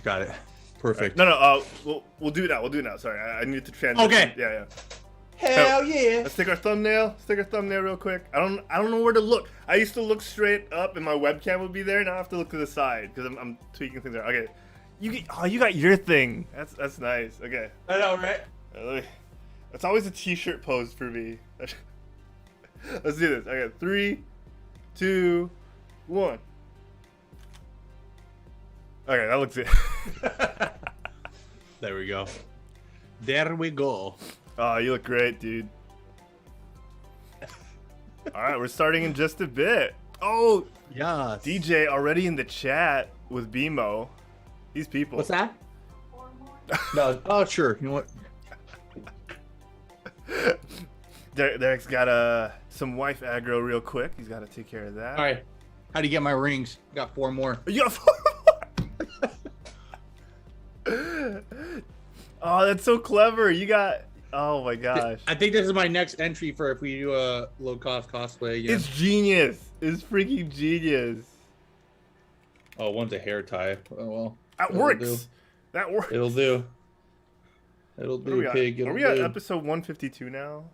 Got it. Perfect. No. We'll do it now. We'll do it now. Sorry, I need to transition. Okay. Yeah. Hell yeah. Let's take our thumbnail. Real quick. I don't know where to look. I used to look straight up and my webcam would be there. Now I have to look to the side because I'm tweaking things out. Okay. You got your thing. That's nice. Okay. I know, right? It's always a t-shirt pose for me. Let's do this. Okay. 3, 2, 1. Okay, that looks it. There we go. There we go. Oh, you look great, dude. All right, we're starting in just a bit. Oh, yeah. DJ already in the chat with BMO. These people. What's that? No. Oh, sure. You know what? Derek's got some wife aggro real quick. He's got to take care of that. All right. How do you get my rings? Got 4 more. You got 4 more. Oh, that's so clever. You got. Oh my gosh. I think this is my next entry for if we do a low cost cosplay again. It's genius. It's freaking genius. Oh, one's a hair tie. Oh well. That works. That works. It'll do. It'll do, pig. Are we at episode 152 now?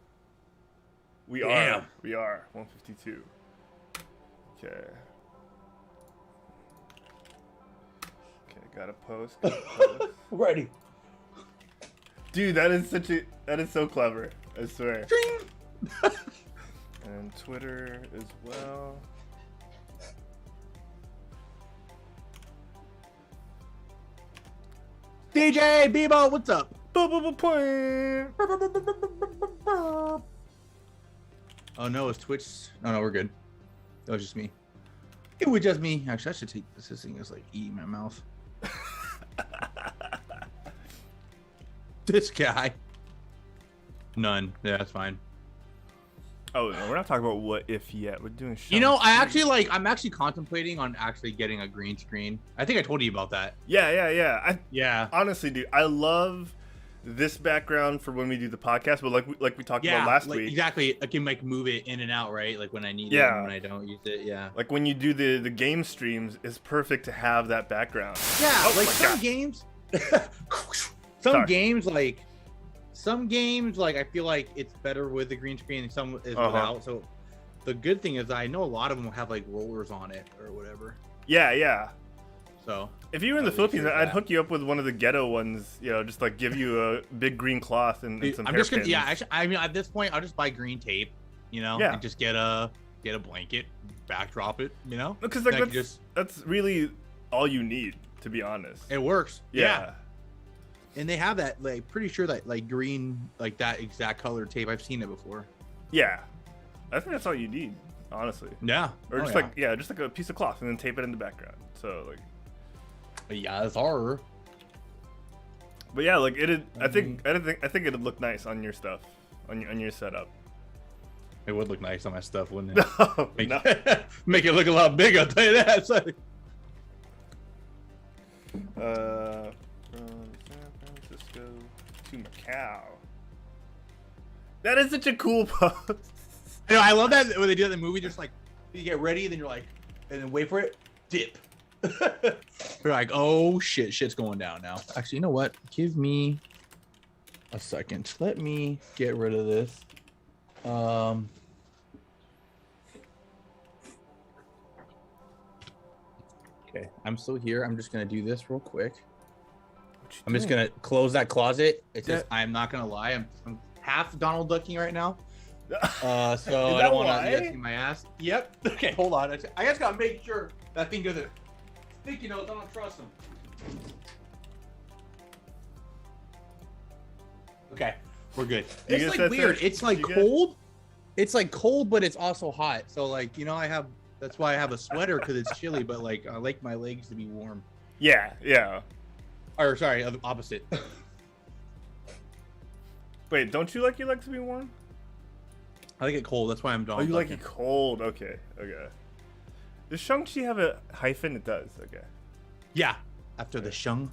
We are. We are 152. Okay. Okay, gotta post. Ready. Dude, that is so clever. I swear. And Twitter as well. DJ Bebo, what's up? Oh no, it's Twitch. Oh no, we're good. That was just me. It was just me. Actually, I should take this. This thing is like eating my mouth. This guy. None. Yeah, that's fine. Oh no, we're not talking about what if yet. We're doing. Shang-Chi. You know, I'm actually contemplating on actually getting a green screen. I think I told you about that. Yeah. Yeah. Honestly, dude, I love this background for when we do the podcast, but like we talked about last week. Exactly. I can like move it in and out, right? Like when I need it and when I don't use it. Yeah. Like when you do the game streams, it's perfect to have that background. Yeah. Like some games. Some games like I feel like it's better with the green screen and some is without. So the good thing is I know a lot of them have like rollers on it or whatever. Yeah. So if you were in the Philippines, I'd hook you up with one of the ghetto ones. You know, just like give you a big green cloth and some hairpins. Actually, I mean, at this point, I'll just buy green tape. You know, and just get a blanket, backdrop it. You know, because like that's really all you need. to be honest. It works. Yeah. And they have that, like, pretty sure that, like, green, like, that exact color tape. I've seen it before. Yeah. I think that's all you need, honestly. Yeah. Or just just like a piece of cloth and then tape it in the background. So, like. Yeah, it's horror. But yeah, like, I think it'd look nice on your stuff, on your setup. It would look nice on my stuff, wouldn't it? No. Make it look a lot bigger, I'll tell you that. So. From San Francisco to Macau. That is such a cool post. I know, I love that when they do that in the movie. Just like you get ready, and then you're like, and then wait for it, dip. You're like, oh shit's going down now. Actually, you know what? Give me a second. Let me get rid of this. Okay, I'm still here. I'm just gonna do this real quick. I'm just gonna close that closet. It's just, I'm not gonna lie. I'm half Donald Ducking right now. So I don't want to see my ass. Yep. Okay, hold on. I just gotta make sure that thing doesn't. Sticky notes. I don't trust them. Okay, we're good. It's like weird. It's like cold. It's like cold, but it's also hot. So like, you know, that's why I have a sweater, because it's chilly. But like, I like my legs to be warm. Yeah. Or sorry, opposite. Wait, don't you like your legs to be warm? I like it cold. That's why I'm Donald. Oh, you like it cold? Okay. Does Shang-Chi have a hyphen? It does. Okay. Yeah. After the Shang.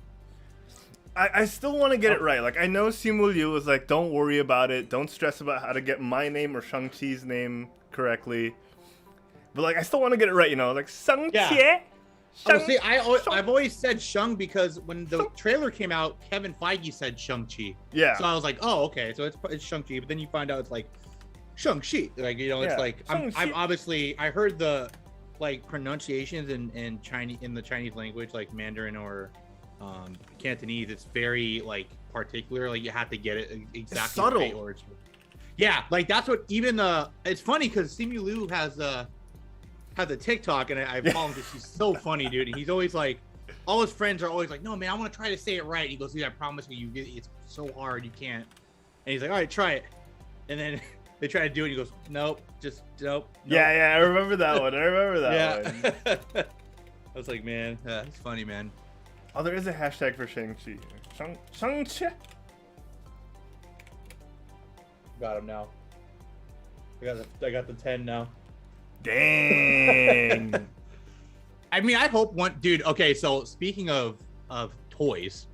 I still want to get it right. Like, I know Simu Liu was like, don't worry about it. Don't stress about how to get my name or Shang-Chi's name correctly. But like, I still want to get it right, you know? Like, Shang-Chi. Yeah. Oh, see, I've always said Shang because when the trailer came out, Kevin Feige said Shang-Chi. Yeah. So I was like, oh, okay. So it's Shang-Chi. But then you find out it's like Shang-Chi. Like, you know, it's like, I'm obviously, I heard the like pronunciations in Chinese, in the Chinese language, like Mandarin or Cantonese. It's very like particular. Like you have to get it exactly subtle. Right, or yeah, like that's what even it's funny because Simu Liu has a TikTok, and I follow him because she's so funny, dude. And he's always like, all his friends are always like, no man, I want to try to say it right. He goes, dude, I promise you, it's so hard, you can't. And he's like, all right, try it. And then they try to do it. He goes, nope, just nope. Yeah, I remember that one. One. I was like, man, it's funny, man. Oh, there is a hashtag for Shang-Chi. Shang-Chi. Got him now. I got the 10 now. Dang. I mean, I hope one dude. Okay, so speaking of toys,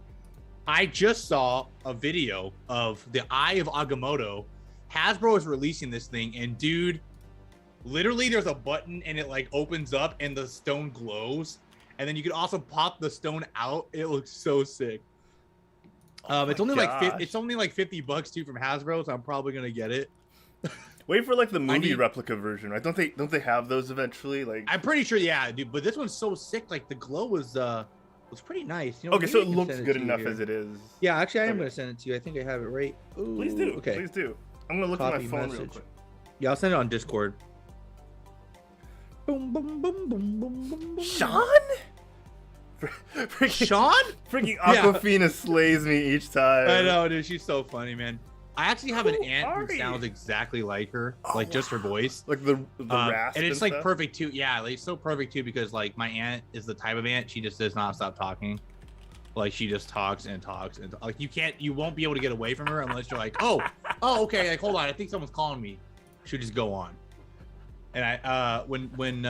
I just saw a video of the Eye of Agamotto. Hasbro is releasing this thing, and dude, literally there's a button and it like opens up and the stone glows, and then you can also pop the stone out. It looks so sick. It's only like $50 too from Hasbro, so I'm probably gonna get it. Wait for like the movie replica version, right? Don't they have those eventually? Like, I'm pretty sure, yeah, dude. But this one's so sick. Like the glow was pretty nice. You know, okay, so it looks good enough as it is. Yeah, actually, I am gonna send it to you. I think I have it right. Ooh, please do. Okay, please do. I'm gonna look at my phone real quick. Yeah, I'll send it on Discord. Boom, boom, boom, boom, boom, boom. Sean? Sean? Freaking Aquafina slays me each time. I know, dude. She's so funny, man. I actually have an aunt who sounds exactly like her, like just her voice, like the rasp, and it's like perfect too. Yeah, like so perfect too because like my aunt is the type of aunt she just does not stop talking. Like she just talks and talks and like you won't be able to get away from her unless you're like, oh, okay, like hold on, I think someone's calling me. She'll just go on. And I when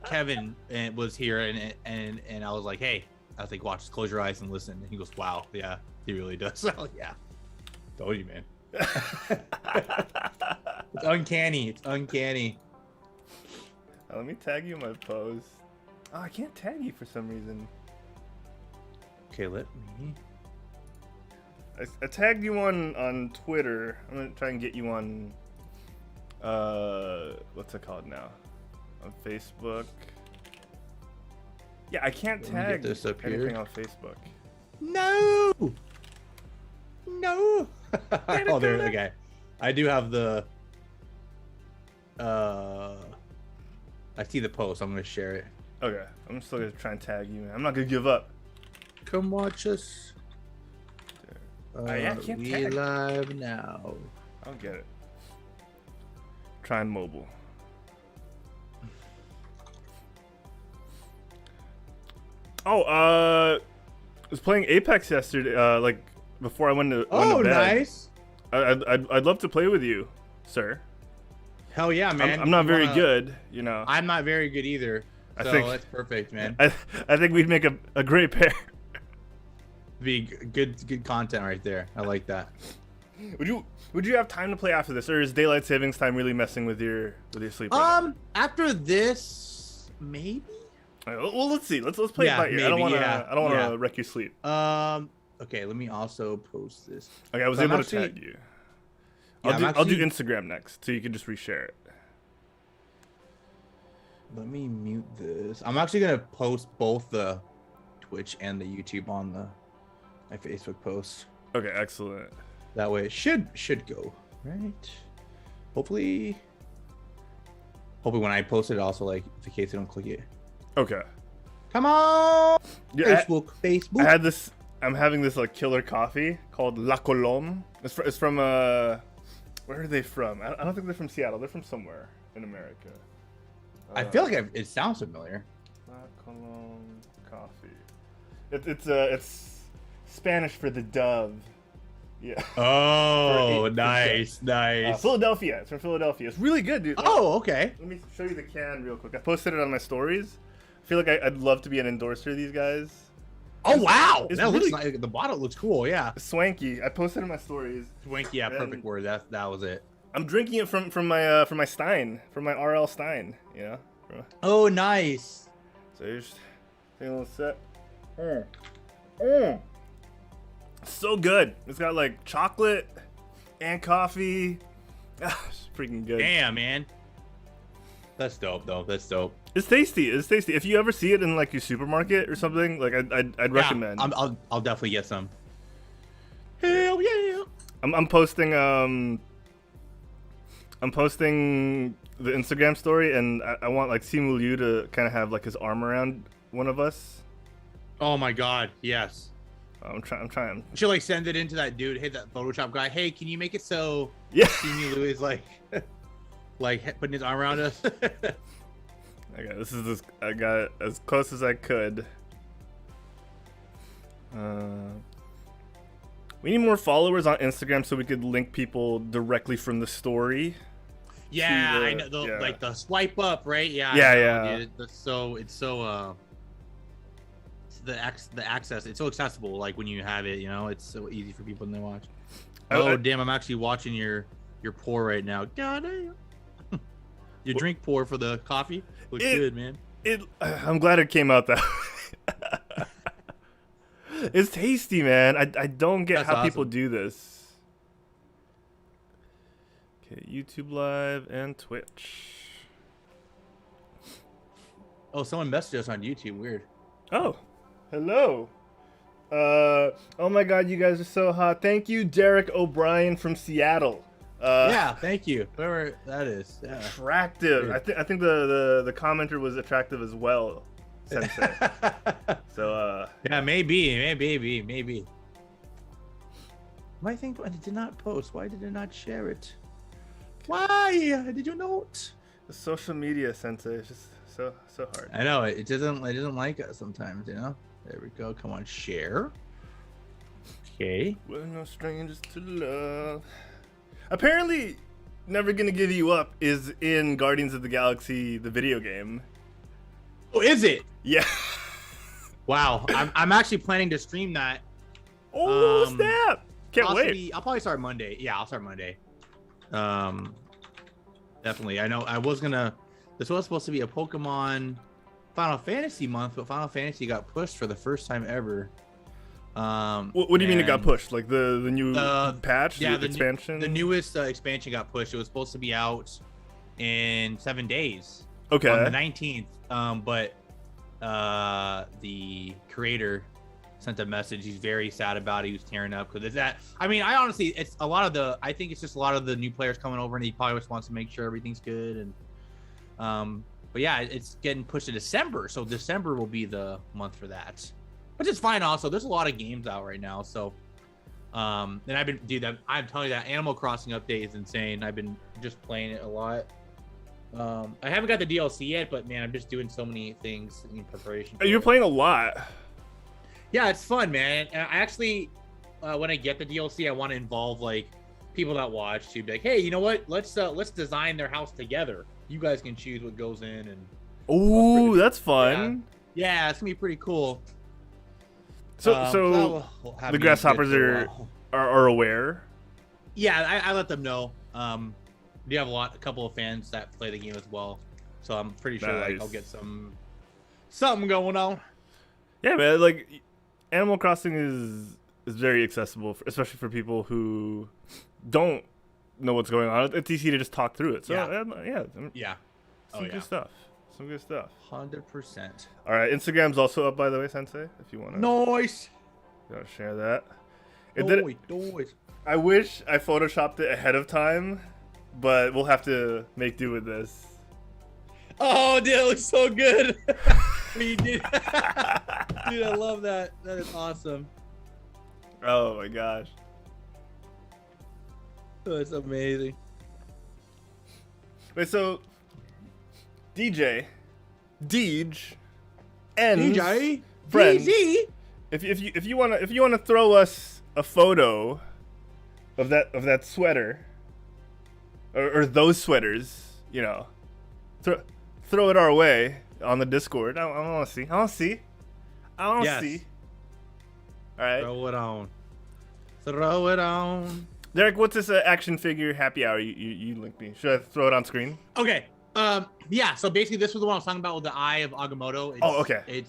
Kevin was here and I was like, hey, I was like, watch, close your eyes and listen. And he goes, wow, yeah, he really does. So yeah, told you, man. It's uncanny. Let me tag you in my post. Oh, I can't tag you for some reason. Okay, let me. I tagged you on Twitter. I'm gonna try and get you on what's it called now? On Facebook. Yeah, I can't tag this up anything here on Facebook. No. Oh, there's the guy. I do have the. I see the post. I'm gonna share it. Okay, I'm still gonna try and tag you. Man. I'm not gonna give up. Come watch us. I can't we tag. live now. I'll get it. Trying mobile. Oh, I was playing Apex yesterday. Like before I went to bed. Nice. I'd love to play with you, sir. Hell yeah, man. I'm not very good, you know. I'm not very good either. So that's perfect, man. I think we'd make a great pair. Be good content right there. I like that. Would you have time to play after this, or is daylight savings time really messing with your sleep? After this, maybe. All right, well, let's see. Let's play it by ear. I don't want to wreck your sleep. Okay, let me also post this. Okay, I was able to tag you. I'll do Instagram next, so you can just reshare it. Let me mute this. I'm actually gonna post both the Twitch and the YouTube on my Facebook post. Okay, excellent. That way it should go right. Hopefully when I post it, also like in case they don't click it. Okay. Come on. Yeah, Facebook. I had this. I'm having this like killer coffee called La Colombe. It's from where are they from? I don't think they're from Seattle. They're from somewhere in America. I feel like it sounds familiar. La Colombe coffee. It's Spanish for the dove. Yeah. Oh, nice. Philadelphia. It's from Philadelphia. It's really good, dude. Oh, okay. Let me show you the can real quick. I posted it on my stories. I feel like I'd love to be an endorser of these guys. Oh, wow. It's That really, looks like the bottle looks cool. Yeah. Swanky. I posted it in my stories. Swanky. Yeah. Perfect word. That was it. I'm drinking it from my Stein, from my RL Stein. You know. Oh, nice. So you're just taking a little sip. So good. It's got like chocolate and coffee. It's freaking good. Damn, man. That's dope, though. That's dope. It's tasty. It's tasty. If you ever see it in like your supermarket or something, like I'd recommend. I'll definitely get some. Hell yeah. I'm posting the Instagram story, and I want like Simu Liu to kind of have like his arm around one of us. Oh my god, yes. I'm trying. She'll like send it into that dude, hey, that Photoshop guy. Hey, can you make it so Simu Liu is like putting his arm around us? Okay, I got it as close as I could. We need more followers on Instagram so we could link people directly from the story. Yeah, I know. Like the swipe up, right? Yeah. Yeah. Dude. It's so the access. It's so accessible. Like when you have it, you know, it's so easy for people to watch. Damn! I'm actually watching your pour right now. God damn. Your drink pour for the coffee looks good, man. I'm glad it came out that way. It's tasty, man. I don't get how people do this. Okay, YouTube Live and Twitch. Oh, someone messaged us on YouTube. Weird. Oh, hello. Oh my God, you guys are so hot. Thank you, Derek O'Brien from Seattle. Yeah, thank you. Whoever that is. Yeah. Attractive. I think the commenter was attractive as well, Sensei. So yeah, maybe. Why think I did not post? Why did I not share it? Why did you not? The social media, Sensei, is just so hard. I know it doesn't like us sometimes, you know. There we go. Come on, share. Okay. We're no strangers to love. Apparently, Never Gonna Give You Up is in Guardians of the Galaxy, the video game. Oh, is it? Yeah. Wow. I'm actually planning to stream that. Oh, snap! Can't wait. I'll probably start Monday. Yeah, I'll start Monday. Definitely. I know this was supposed to be a Pokemon Final Fantasy month, but Final Fantasy got pushed for the first time ever. What do you mean it got pushed? Like the new patch, yeah, the expansion? The newest expansion got pushed. It was supposed to be out in 7 days. Okay. On the 19th. But the creator sent a message. He's very sad about it. He was tearing up because I think it's just a lot of the new players coming over, and he probably just wants to make sure everything's good. And but yeah, it's getting pushed to December, so December will be the month for that. which is fine. Also, there's a lot of games out right now, so and I've been, dude, I'm telling you, that Animal Crossing update is insane. I've been just playing it a lot. I haven't got the DLC yet, but man, I'm just doing so many things in preparation. You're playing a lot. Yeah, it's fun, man. And I actually, when I get the DLC, I want to involve like people that watch to be like, hey, you know what? Let's design their house together. You guys can choose what goes in, and ooh, that's fun. Yeah, it's gonna be pretty cool. So the grasshoppers are aware. Yeah, I let them know. We have a couple of fans that play the game as well, so I'm pretty sure like I'll get something going on. Yeah, man. Like Animal Crossing is very accessible, especially for people who don't know what's going on. It's easy to just talk through it. So yeah. Some good stuff. Some good stuff. 100%. All right, Instagram's also up, by the way, Sensei. If you want to. Nice. Gotta share that. Nice. I wish I photoshopped it ahead of time, but we'll have to make do with this. Oh, dude, it looks so good. You did. Dude, I love that. That is awesome. Oh my gosh. Oh, it's amazing. Wait, so DJ, and friend, DZ? if you wanna throw us a photo of that sweater, or those sweaters, you know, throw it our way on the Discord. I want to see. I want to see. All right. Throw it on. Derek, what's this action figure happy hour you linked me? Should I throw it on screen? Okay. Yeah. So basically, this was the one I was talking about with the Eye of Agamotto. Okay.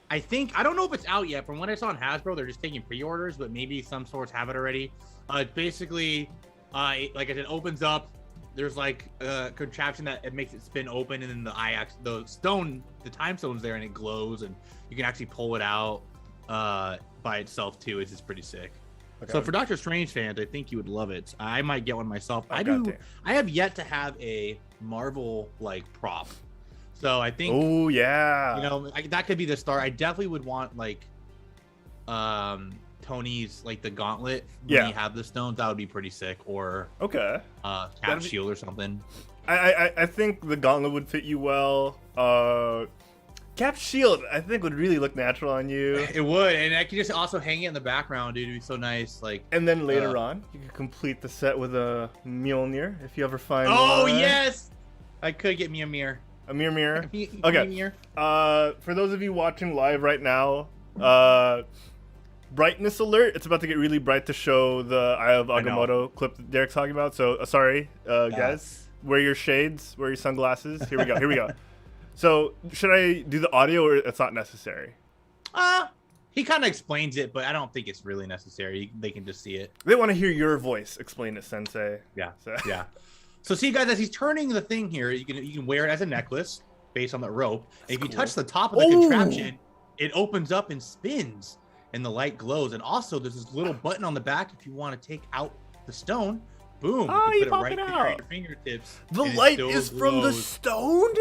I don't know if it's out yet. From what I saw on Hasbro, they're just taking pre-orders, but maybe some stores have it already. It's basically, like I said, it opens up. There's like a contraption that it makes it spin open, and then the time stone's there, and it glows, and you can actually pull it out by itself too. It's just pretty sick. Okay. So for Doctor Strange fans, I think you would love it. I might get one myself. I have yet to have a Marvel like prop, so I think. Oh yeah. You know, that could be the start. I definitely would want like, Tony's like the gauntlet when you have the stones. That would be pretty sick. Or Cap Shield or something. I think the gauntlet would fit you well. Cap Shield I think would really look natural on you. It would, and I could just also hang it in the background, dude. It'd be so nice. Like, and then later on you could complete the set with a Mjolnir if you ever find one. Yes, I could get me a mirror. A mirror. Okay. Mirror. For those of you watching live right now, brightness alert. It's about to get really bright to show the Eye of Agamotto clip that Derek's talking about. So sorry, guys. Wear your shades. Wear your sunglasses. Here we go. So should I do the audio, or it's not necessary? He kind of explains it, but I don't think it's really necessary. They can just see it. They want to hear your voice explain it, Sensei. Yeah. Yeah. So see, guys, as he's turning the thing here, you can wear it as a necklace based on that rope. And if you touch the top of the contraption, it opens up and spins, and the light glows. And also, there's this little button on the back if you want to take out the stone. Boom! You put pop it it right out. Your fingertips. The light is from the stone.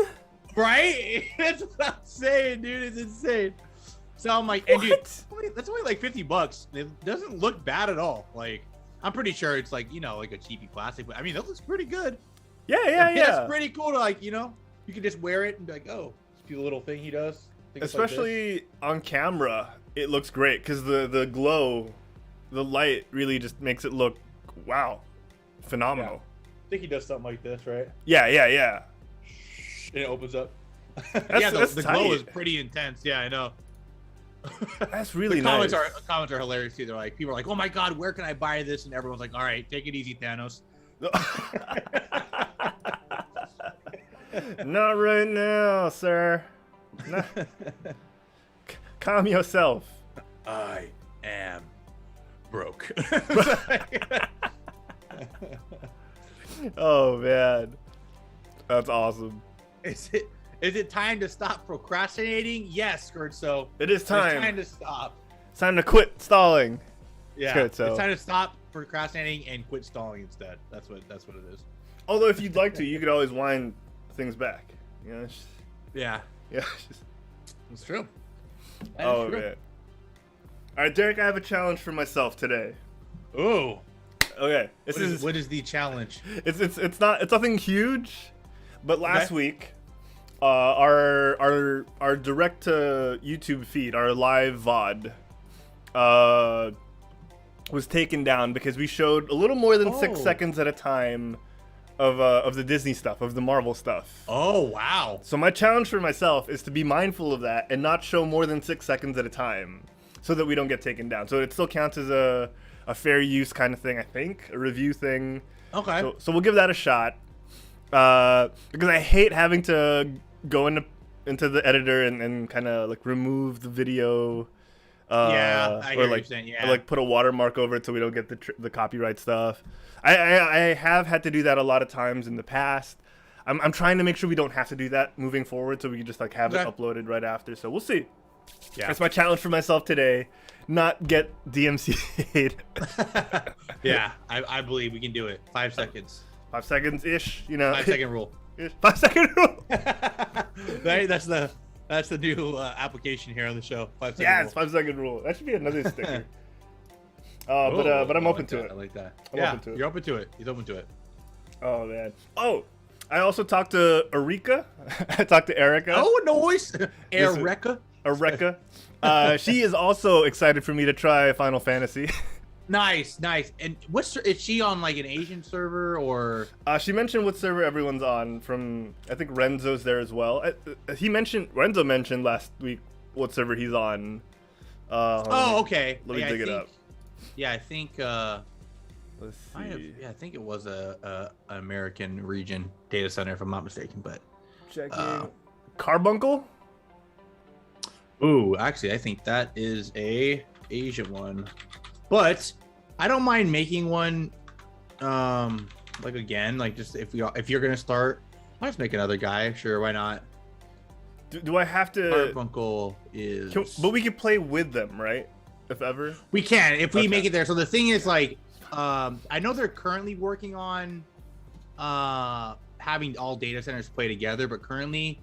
Right? That's what I'm saying, dude. It's insane. So I'm like, and dude, that's only like $50. It doesn't look bad at all. Like, I'm pretty sure it's like, like a cheapy plastic, but I mean, that looks pretty good. Yeah. It's pretty cool to like, you can just wear it and be like, oh, see the little thing he does. Especially like on camera, it looks great because the glow, the light really just makes it look, wow, phenomenal. Yeah. I think he does something like this, right? Yeah. And it opens up. That's the glow is pretty intense. Yeah, I know. That's really nice. The comments are hilarious too. They're like, people are like, "Oh my god, where can I buy this?" And everyone's like, "All right, take it easy, Thanos." Not right now, sir. Calm yourself. I am broke. Oh man, that's awesome. Is it time to stop procrastinating? Yes, Scherzo. It is time. It's time to stop. It's time to quit stalling. Yeah, Scherzo. It's time to stop procrastinating and quit stalling instead. That's what it is. Although, if you'd like to, you could always wind things back. Yeah. Yeah. It's true. Oh man. All right, Derek, I have a challenge for myself today. Ooh. Okay, What is the challenge? It's nothing huge, but last week, our direct to YouTube feed, our live VOD, was taken down because we showed a little more than 6 seconds at a time of the Disney stuff, of the Marvel stuff. Oh wow! So my challenge for myself is to be mindful of that and not show more than 6 seconds at a time, so that we don't get taken down. So it still counts as a fair use kind of thing, I think, a review thing. Okay. So we'll give that a shot, because I hate having to go into the editor and kind of like remove the video. Yeah, I hear or like, what you're saying. Yeah. Or like put a watermark over it so we don't get the copyright stuff. I have had to do that a lot of times in the past. I'm trying to make sure we don't have to do that moving forward, so we can just like have it uploaded right after. So we'll see. Yeah. That's my challenge for myself today. Not get DMCA'd. Yeah, I believe we can do it. 5 seconds. 5 seconds ish, you know. 5 second rule. 5 second rule. That's the new application here on the show. 5 second Yes, rule. 5 second rule. That should be another sticker. But I'm open to it. I like that. I'm yeah, open to it. You're open to it. He's open to it. Oh man. Oh, I also talked to Erika. I talked to Erica. Oh, noise. Erica. Erika. She is also excited for me to try Final Fantasy. Nice. And is she on like an Asian server or? She mentioned what server everyone's on. From I think Renzo's there as well. Renzo mentioned last week what server he's on. Okay. Let me dig it up. Yeah, I think. Let's see. I think it was a American region data center, if I'm not mistaken. But checking. Carbuncle. Ooh, actually, I think that is a Asian one. But I don't mind making one. Like again, like just if you're gonna start, I'll just make another guy. Sure, why not? Do I have to? Carbuncle is. But we can play with them, right? If ever. We can if we make it there. So the thing is, like, I know they're currently working on having all data centers play together, but currently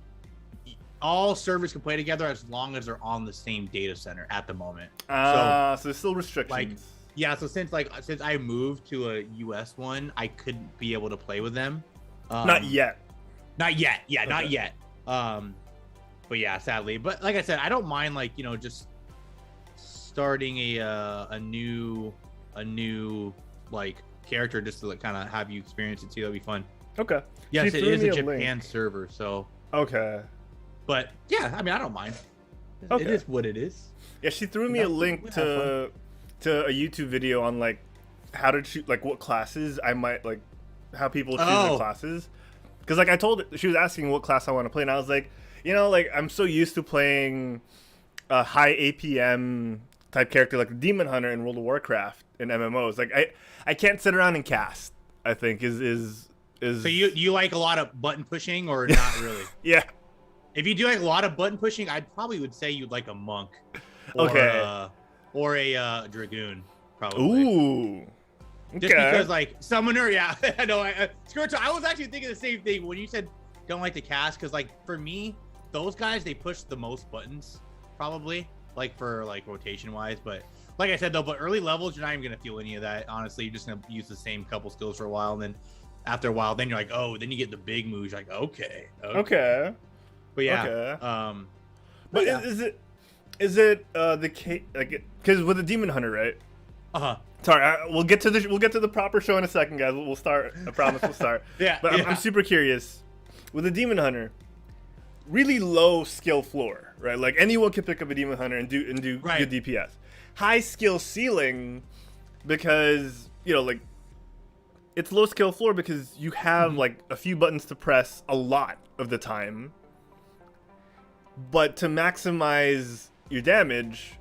all servers can play together as long as they're on the same data center at the moment. So there's still restrictions. Like, yeah, so since I moved to a US one, I couldn't be able to play with them. Not yet. Not yet. Yeah, okay. Not yet. But yeah, sadly. But like I said, I don't mind, like, you know, just starting a new like character just to like kind of have you experience it too. That'd be fun. Okay. Yes, it is a Japan server, so. Okay. But yeah, I mean, I don't mind. Okay. It is what it is. Yeah, she threw me a link to a YouTube video on like how to choose, like what classes I might like, how people choose their classes. Because like I told her, she was asking what class I want to play, and I was like, you know, like I'm so used to playing a high APM type character like the Demon Hunter in World of Warcraft and MMOs. Like I can't sit around and cast. I think is. So you like a lot of button pushing or not really? Yeah. If you do like a lot of button pushing, I probably would say you'd like a monk. Or a dragoon, probably. Ooh. Okay. Just because, like, summoner, yeah. I know. Squirtle, I was actually thinking the same thing when you said don't like to cast, because, like, for me, those guys, they push the most buttons, probably, like, for, like, rotation-wise. But, like I said, though, but early levels, you're not even going to feel any of that. Honestly, you're just going to use the same couple skills for a while, and then after a while, then you're like, oh, then you get the big moves. You're like, okay. But yeah. Okay. But yeah. Is it the case, like, because with the Demon Hunter, right? Sorry, we'll get to the proper show in a second, guys. We'll start. I promise we'll start. Yeah. But I'm super curious. With the Demon Hunter, really low skill floor, right? Like anyone can pick up a Demon Hunter and do good DPS. High skill ceiling, because you know, like, it's low skill floor because you have like a few buttons to press a lot of the time. But to maximize your damage,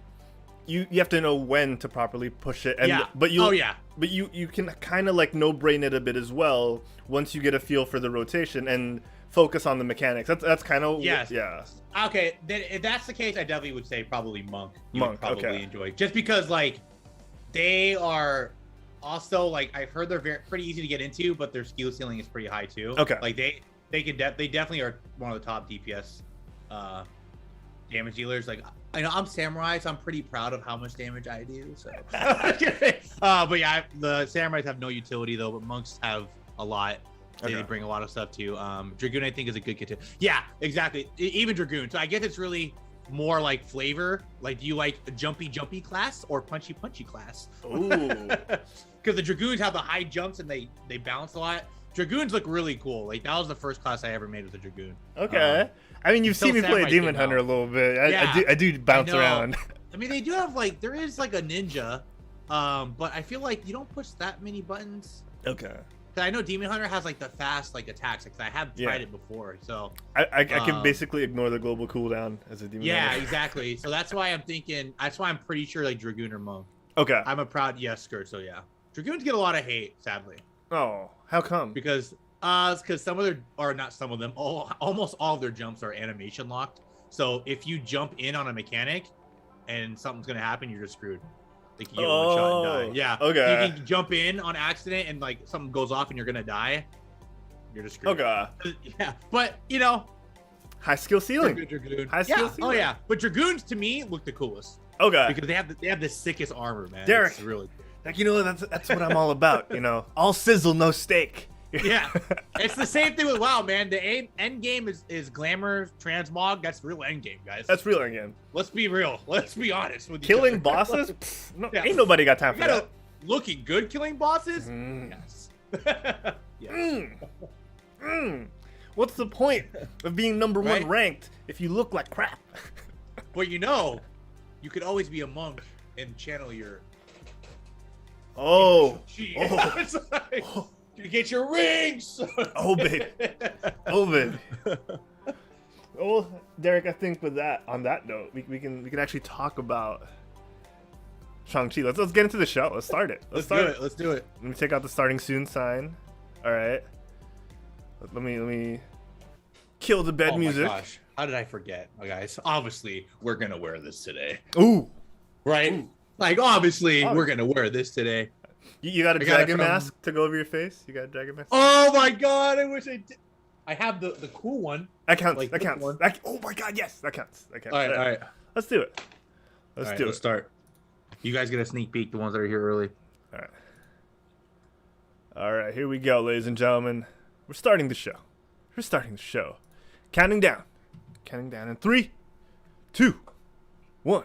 you have to know when to properly push it. And but you can kind of like no-brain it a bit as well once you get a feel for the rotation and focus on the mechanics. That's kind of yeah. Okay, then if that's the case, I definitely would say probably monk. You would probably enjoy, just because like they are also like I've heard they're pretty easy to get into, but their skill ceiling is pretty high too. Okay, like they definitely are one of the top DPS damage dealers. Like, I know I'm samurai, so I'm pretty proud of how much damage I do. So, but yeah, the samurais have no utility though, but monks have a lot. They bring a lot of stuff too. Dragoon, I think, is a good kit too. Yeah, exactly. Even Dragoon. So I guess it's really more like flavor. Like, do you like a jumpy class or punchy class? Ooh. Because the Dragoons have the high jumps and they bounce a lot. Dragoons look really cool. Like, that was the first class I ever made with a Dragoon. Okay. I mean, you've seen me play Demon Hunter a little bit. I do bounce around. I mean, they do have like, there is like a ninja, but I feel like you don't push that many buttons. Okay. I know Demon Hunter has like the fast like attacks. Like, I have tried it before, so I can basically ignore the global cooldown as a Demon Hunter. Yeah, exactly. So that's why I'm thinking. That's why I'm pretty sure like Dragoon or Monk. Okay. I'm a proud skirt. So yeah, Dragoons get a lot of hate, sadly. Oh, how come? Because some of their, or not some of them, almost all of their jumps are animation locked. So if you jump in on a mechanic and something's gonna happen, you're just screwed. Like, you get one shot and die. Yeah. Okay. You can jump in on accident and like something goes off and you're gonna die. You're just screwed. Okay. Yeah, but you know, high skill ceiling. Dragoon. High skill ceiling. Oh yeah, but Dragoons to me look the coolest. Okay. Because they have the sickest armor, man. Derek, it's really cool. Like, you know, that's what I'm all about. You know, all sizzle, no steak. Yeah, it's the same thing with WoW, man. The end game is glamour transmog. That's real end game, guys. That's real end game. Let's be real. Let's be honest with killing bosses. Ain't nobody got time for that. Looking good, killing bosses. Yes. What's the point of being number one ranked if you look like crap? But you know, you could always be a monk and channel your. You get your rings. Oh baby. Well, Derek, I think with that, on that note, we can actually talk about Shang-Chi. Let's get into the show. Let's start it. Let's do it. Let me take out the starting soon sign. All right. Let me kill the bed music. Oh my gosh. How did I forget, guys? Obviously, we're gonna wear this today. Ooh. Right? Ooh. Like, obviously, we're gonna wear this today. You got a dragon mask to go over your face? You got a dragon mask? Oh my god, I wish I did. I have the cool one. That counts. Like, that counts. Oh my god, yes, that counts. That counts. All right. Let's do it. Let's start. You guys get a sneak peek, the ones that are here early. All right, here we go, ladies and gentlemen. We're starting the show. Counting down in 3, 2, 1.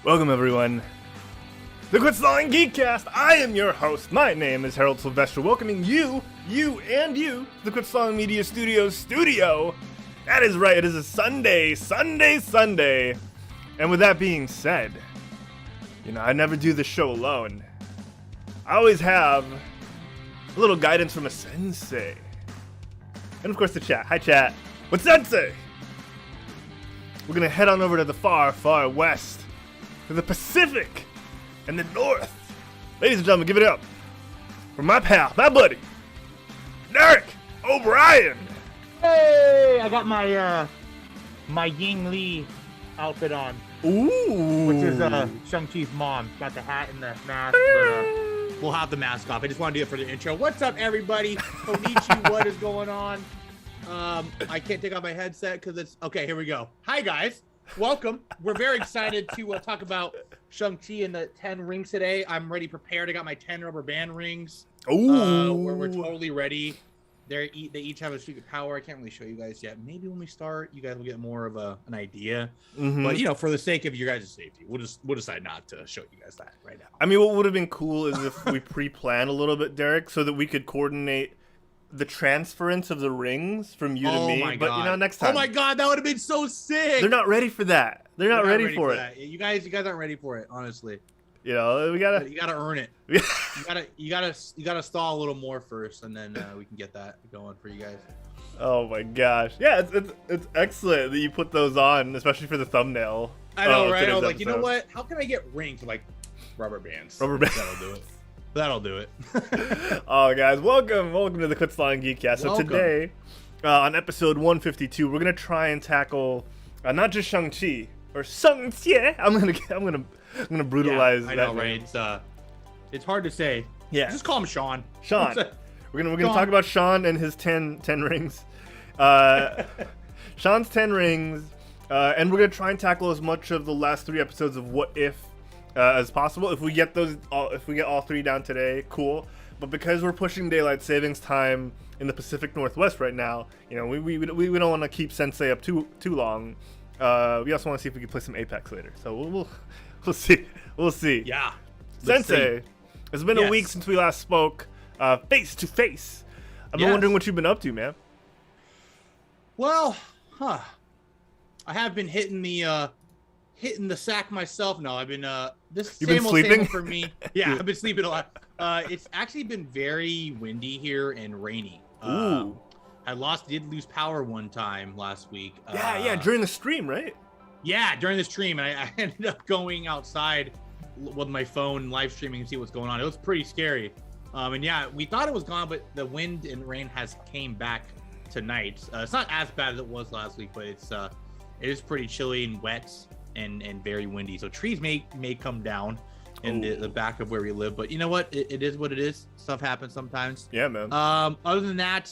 Welcome, everyone. The Quitstalling Geekcast. I am your host. My name is Herald Silvestre, welcoming you, the Quitstalling Media Studios studio. That is right, it is a Sunday. And with that being said, you know, I never do the show alone. I always have a little guidance from a sensei. And of course the chat. Hi chat. What's sensei? We're gonna head on over to the far, far west. To the Pacific and the North. Ladies and gentlemen, give it up for my pal, my buddy, Derek O'Brien. Hey, I got my my Ying Li outfit on. Ooh. Which is Shang-Chi's mom. Got the hat and the mask, but we'll have the mask off. I just want to do it for the intro. What's up, everybody? Konnichi, what is going on? I can't take off my headset because it's okay. Here we go. Hi guys. Welcome. We're very excited to talk about Shang-Chi and the 10 rings today. I'm ready, prepared. I got my 10 rubber band rings. Ooh. We're totally ready. They each have a secret power. I can't really show you guys yet. Maybe when we start, you guys will get more of an idea. Mm-hmm. But, you know, for the sake of you guys' safety, we'll decide not to show you guys that right now. I mean, what would have been cool is if we pre-planned a little bit, Derek, so that we could coordinate the transference of the rings from you to me. My but God. you know, next time. Oh my god, that would have been so sick. They're not ready for that. They're not ready for it. That. You guys aren't ready for it, honestly. You know, you gotta earn it. you gotta stall a little more first, and then we can get that going for you guys. Oh my gosh. Yeah, it's excellent that you put those on, especially for the thumbnail. I know, right? I was like, you know what? How can I get rings with like rubber bands? That'll do it. Oh, guys, welcome to the Quitstalling Geekcast. So today, on episode 152, we're gonna try and tackle not just Shang-Chi or Shang-Chi. I'm gonna brutalize. I know, that right? It's hard to say. Yeah. Just call him Sean. Sean. We're gonna talk about Sean and his 10 rings. Sean's 10 rings, and we're gonna try and tackle as much of the last 3 episodes of What If as possible. If we get all 3 down today, cool. But because we're pushing daylight savings time in the Pacific Northwest right now, we don't want to keep Sensei up too long. We also want to see if we can play some Apex later. So we'll see. We'll see. Yeah. Sensei, it's been a week since we last spoke face to face. I've been wondering what you've been up to, man. Well, I have been hitting the sack myself. No, I've been this You've same been old sleeping? for me. Yeah, I've been sleeping a lot. It's actually been very windy here and rainy. Ooh. Did lose power one time last week. Yeah, during the stream, right? Yeah, during the stream, and I ended up going outside with my phone, live streaming, and see what's going on. It was pretty scary. And yeah, we thought it was gone, but the wind and rain has came back tonight. It's not as bad as it was last week, but it is pretty chilly and wet and very windy. So trees may come down in the back of where we live, but you know what? It is what it is. Stuff happens sometimes. Yeah, man. Other than that,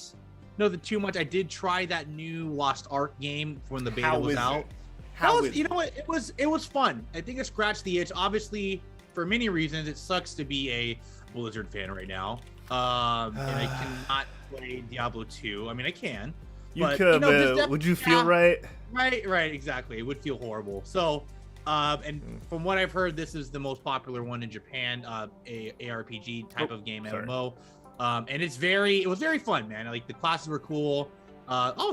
nothing too much. I did try that new Lost Ark game when the beta was out. You know what? It was fun. I think it scratched the itch. Obviously, for many reasons, it sucks to be a Blizzard fan right now. And I cannot play Diablo 2. I mean, I can. Would you feel right? Right, exactly. It would feel horrible. So, and from what I've heard, this is the most popular one in Japan, a ARPG type of game, MMO. And it was very fun, man. Like the classes were cool.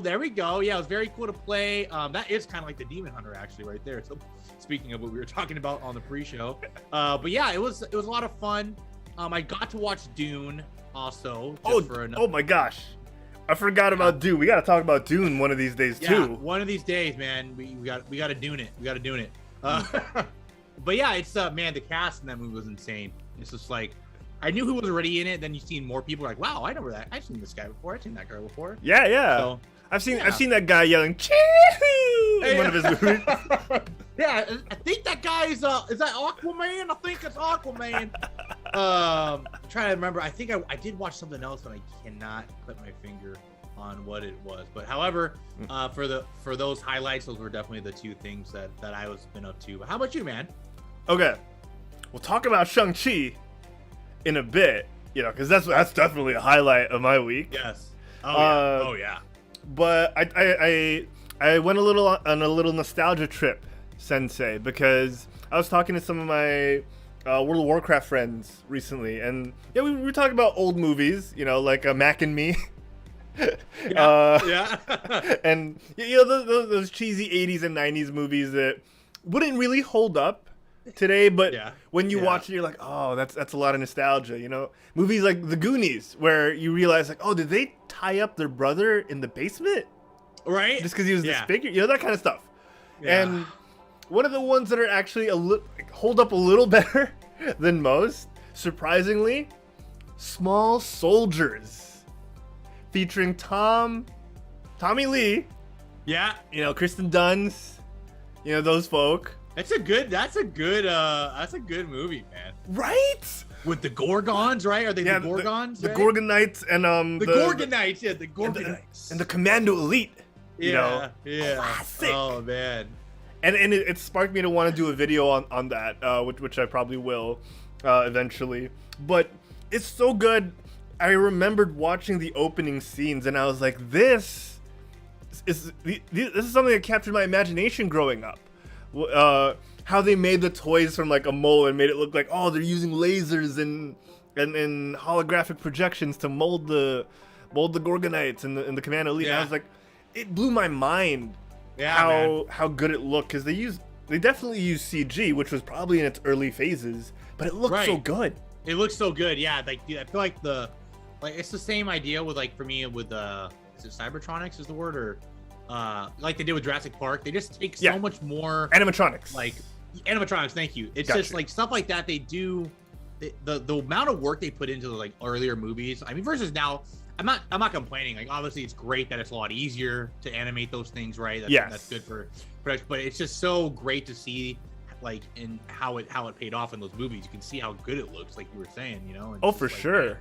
There we go. Yeah, it was very cool to play. That is kind of like the Demon Hunter actually right there. So speaking of what we were talking about on the pre-show, but yeah, it was a lot of fun. I got to watch Dune also. Oh my gosh. I forgot about Dune. We got to talk about Dune one of these days too. Yeah, one of these days, man. We got to Dune it. We got to Dune it. But yeah, it's man, the cast in that movie was insane. It's just like I knew who was already in it. Then you seen more people like, wow, I know that. I've seen this guy before. I've seen that girl before. Yeah. So, I've seen that guy yelling "Chee-hoo" in one of his movies. Yeah, I think that guy is that Aquaman? I think it's Aquaman. I'm trying to remember. I think I did watch something else, but I cannot put my finger on what it was. But however, for those highlights, those were definitely the 2 things that I was been up to. But how about you, man? Okay, we'll talk about Shang-Chi in a bit, because that's definitely a highlight of my week. Yes. Oh yeah. But I went on a little nostalgia trip, Sensei, because I was talking to some of my World of Warcraft friends recently, and yeah, we were talking about old movies, like Mac and Me. Yeah. And those cheesy 80s and 90s movies that wouldn't really hold up today, but when you watch it, you're like, oh, that's a lot of nostalgia. Movies like The Goonies, where you realize like, oh, did they tie up their brother in the basement, right? Just because he was disfigured, that kind of stuff. Yeah. And one of the ones that are actually hold up a little better than most, surprisingly, Small Soldiers, featuring Tommy Lee. Yeah. Kristen Dunst. Those folk. That's a good movie, man. Right? With the Gorgons, right? Are they the Gorgons? The Gorgonites and the Gorgonites, the Gorgonites. And the Commando Elite. Yeah. Classic. Oh man. And it sparked me to want to do a video on that, which I probably will eventually. But it's so good. I remembered watching the opening scenes, and I was like, this is something that captured my imagination growing up. How they made the toys from like a mole and made it look like, oh, they're using lasers and holographic projections to mold the Gorgonites and the Commando Elite. And I was like, it blew my mind how good it looked, because they definitely used CG, which was probably in its early phases, but it looked so good. It looks so good, yeah. Like, dude, I feel like it's the same idea with for me with is it Cybertronics is the word, or like they did with Jurassic Park. They just take so much more animatronics. Animatronics, thank you. It's just like stuff like that they do. The amount of work they put into earlier movies. I mean, versus now, I'm not complaining. Like obviously it's great that it's a lot easier to animate those things, right? That's good for production, but it's just so great to see like in how it paid off in those movies. You can see how good it looks, like you were saying, you know. Oh, for sure. Man,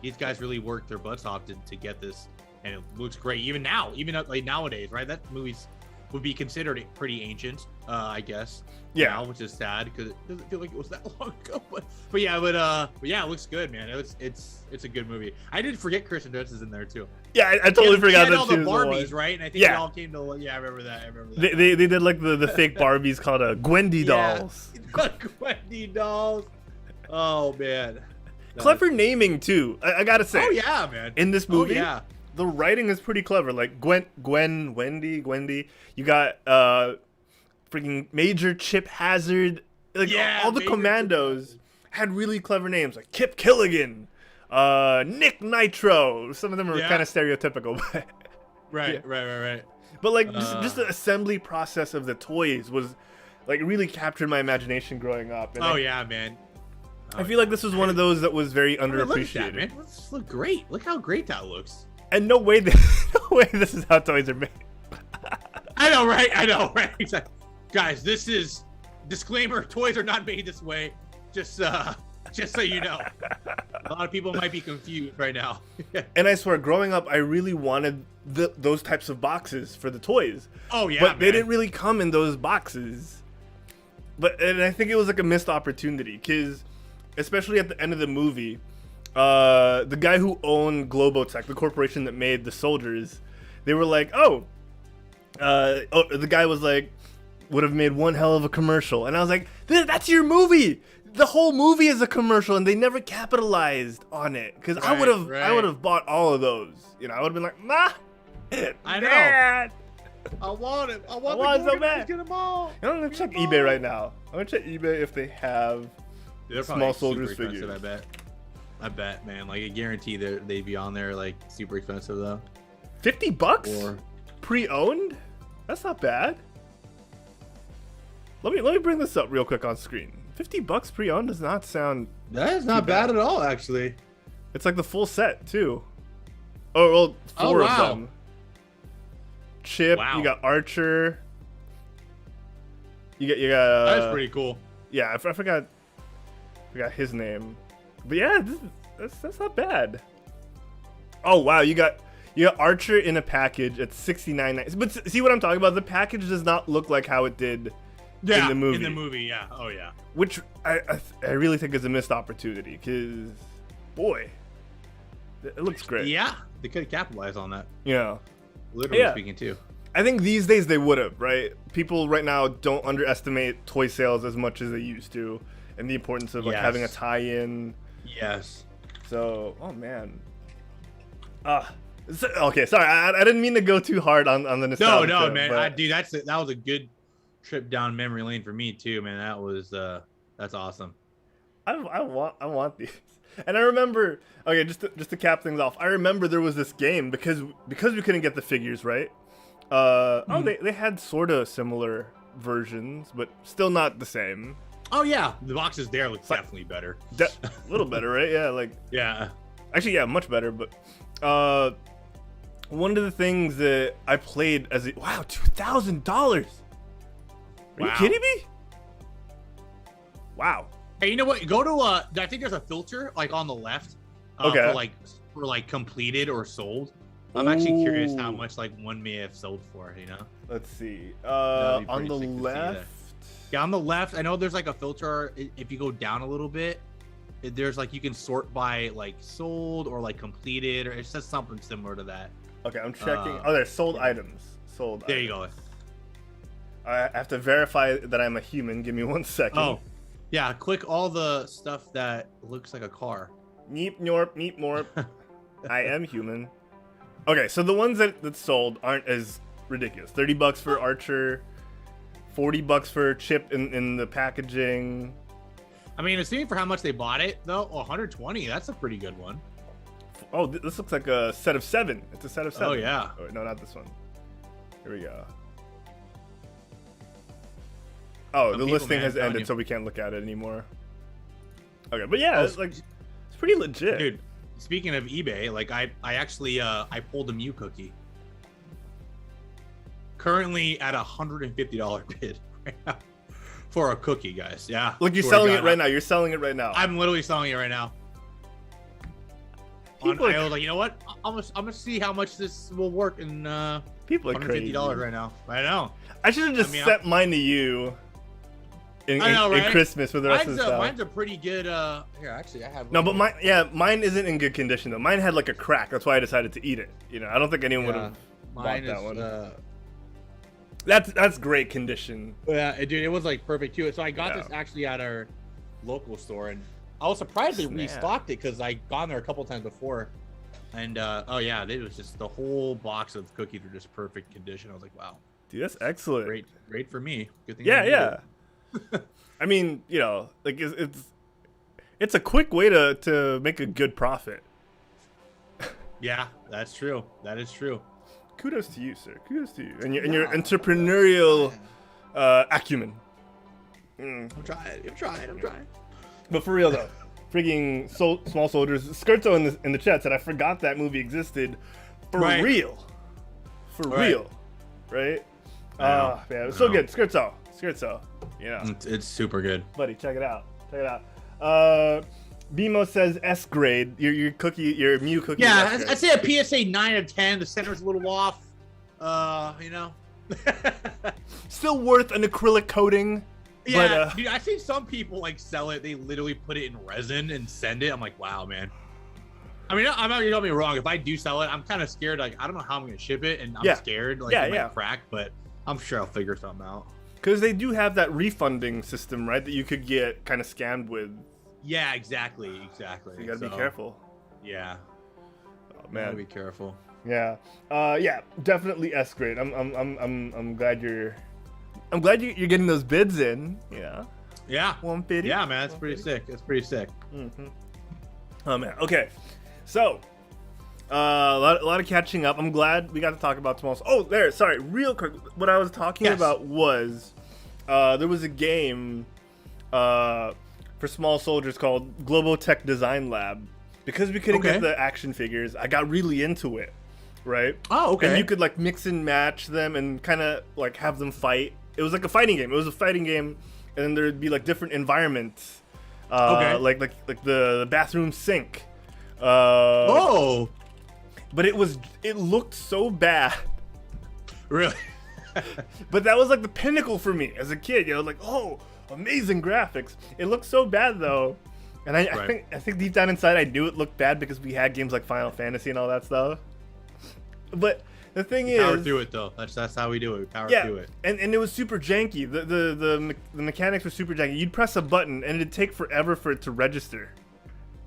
these guys really worked their butts off to get this, and it looks great even now, even like nowadays, right? That movies would be considered pretty ancient, I guess. Yeah, now, which is sad because it doesn't feel like it was that long ago. But yeah, it looks good, man. It's a good movie. I did forget Kirsten Dunst is in there too. Yeah, I totally forgot that all she the was Barbies, the right? And I think they all came to. Yeah, I remember that. They did like the fake Barbies called Gwendy dolls. Gwendy dolls. Oh man. Clever naming too. I gotta say. Oh yeah, man. In this movie, yeah, the writing is pretty clever. Like Wendy. You got freaking Major Chip Hazard. Like all the commandos had really clever names, like Kip Killigan, Nick Nitro. Some of them are kind of stereotypical, but right. But like just the assembly process of the toys was like really captured my imagination growing up. And yeah, man. I feel like this was one of those that was very underappreciated. Look at that, man. This look great. Look how great that looks. And no way this is how toys are made. I know, right? Exactly. Guys, this is disclaimer: toys are not made this way. Just so you know, a lot of people might be confused right now. And I swear, growing up, I really wanted those types of boxes for the toys. Oh yeah, but they didn't really come in those boxes. And I think it was like a missed opportunity because, especially at the end of the movie, the guy who owned Globotech, the corporation that made the soldiers, they were like, the guy was like, would have made one hell of a commercial. And I was like, that's your movie. The whole movie is a commercial, and they never capitalized on it. Because I would have bought all of those. You know, I would have been like, I know. Dad. I want it. I want it so bad. Get them all. I'm gonna check eBay right now. I'm gonna check eBay if they have small soldiers figures. I bet, man. Like I guarantee they'd be on there like super expensive though. $50 or pre-owned? That's not bad. Let me bring this up real quick on screen. $50 pre-owned does not sound. That is not bad at all, actually. It's like the full set too. Oh well, four of them. Chip, you got Archer. You got. That's pretty cool. Yeah, I forgot his name, but yeah, that's not bad. Oh wow, you got Archer in a package at $69.99. But see what I'm talking about? The package does not look like how it did in the movie. In the movie, yeah. Oh yeah. Which I really think is a missed opportunity because, boy, it looks great. Yeah, they could have capitalized on that. Yeah. Literally speaking too. I think these days they would have, right? People right now don't underestimate toy sales as much as they used to, and the importance of like having a tie-in. Yes. So, oh man. Okay, sorry, I didn't mean to go too hard on the nostalgia. No, man, dude, that was a good trip down memory lane for me too, man. That was that's awesome. I want these. And I remember, okay, just to cap things off, I remember there was this game because we couldn't get the figures, right? They had sort of similar versions, but still not the same. Oh yeah, the boxes there look definitely better. A little better, right? Yeah, yeah. Actually, yeah, much better. But one of the things that I played as $2,000. Are you kidding me? Wow. Hey, you know what? Go to I think there's a filter like on the left. For completed or sold. I'm actually curious how much like one may have sold for. You know. Let's see. On the left. Yeah, on the left. I know there's like a filter. If you go down a little bit, there's like you can sort by like sold or like completed, or it says something similar to that. Okay, I'm checking. There's sold items. Sold. There you go. I have to verify that I'm a human. Give me 1 second. Oh. Yeah, click all the stuff that looks like a car. Meep morp. I am human. Okay, so the ones that sold aren't as ridiculous. $30 for Archer, $40 for Chip in the packaging. I mean, assuming for how much they bought it, though, $120. That's a pretty good one. Oh, this looks like a set of 7. It's a set of 7. Oh yeah. Oh, no, not this one. Here we go. Oh, the listing has ended, so we can't look at it anymore. Okay, but yeah, it's pretty legit. Dude, speaking of eBay, like I actually I pulled a Mew cookie. Currently at $150 bid right now for a cookie, guys. Yeah. Look, you're selling it right now. You're selling it right now. I'm literally selling it right now. I was like, you know what? I'm gonna see how much this will work in people are crazy. $150 right now. I know. I should have just sent mine to you in Christmas for the rest of the stuff. Mine's a pretty good. Here, actually, I have. No, but mine isn't in good condition though. Mine had like a crack. That's why I decided to eat it. You know, I don't think anyone would have bought that one. That's great condition. Yeah, dude, it was like perfect too. So I got this actually at our local store, and I was surprised they restocked it because I gone there a couple times before, and it was just the whole box of cookies were just perfect condition. I was like, wow, dude, that's excellent. Great for me. Good thing. Yeah. I mean, you know, like it's a quick way to make a good profit. Yeah, that's true. That is true. Kudos to you, sir. Kudos to you and your entrepreneurial acumen. I'm trying. But for real though, freaking Small Soldiers. Skirto in the chat said I forgot that movie existed. For real, right? Man, it's so good. Skirto. Yeah, it's super good, buddy. Check it out. BMO says S grade. Your Mew cookie. Yeah, I'd say a PSA 9 out of 10. The center's a little off. You know. Still worth an acrylic coating. Yeah, dude, I've seen some people like sell it. They literally put it in resin and send it. I'm like, wow, man. I mean, I'm not gonna get me wrong. If I do sell it, I'm kind of scared. Like, I don't know how I'm gonna ship it, and I'm scared like it might crack. But I'm sure I'll figure something out. Because they do have that refunding system, right? That you could get kind of scammed with. Yeah, exactly. So you gotta be careful. Yeah. Oh man, gotta be careful. Yeah. Definitely S grade. I'm glad you're getting those bids in. Yeah. Yeah. 150. Yeah, man, that's pretty sick. Mm-hmm. Oh man. Okay. So, a lot of catching up. I'm glad we got to talk about Small. Oh, there. Sorry. Real quick. What I was talking about was there was a game for Small Soldiers called Global Tech Design Lab. Because we couldn't get the action figures, I got really into it, right? Oh, okay. And you could like mix and match them and kind of like have them fight. It was like a fighting game. And then there'd be like different environments, like the bathroom sink. But it looked so bad. Really? But that was like the pinnacle for me as a kid. You know, like, oh, amazing graphics. It looked so bad though. And I think deep down inside I knew it looked bad because we had games like Final Fantasy and all that stuff. But the thing is, power through it though. That's how we do it. We power through it. And it was super janky. The mechanics were super janky. You'd press a button and it'd take forever for it to register.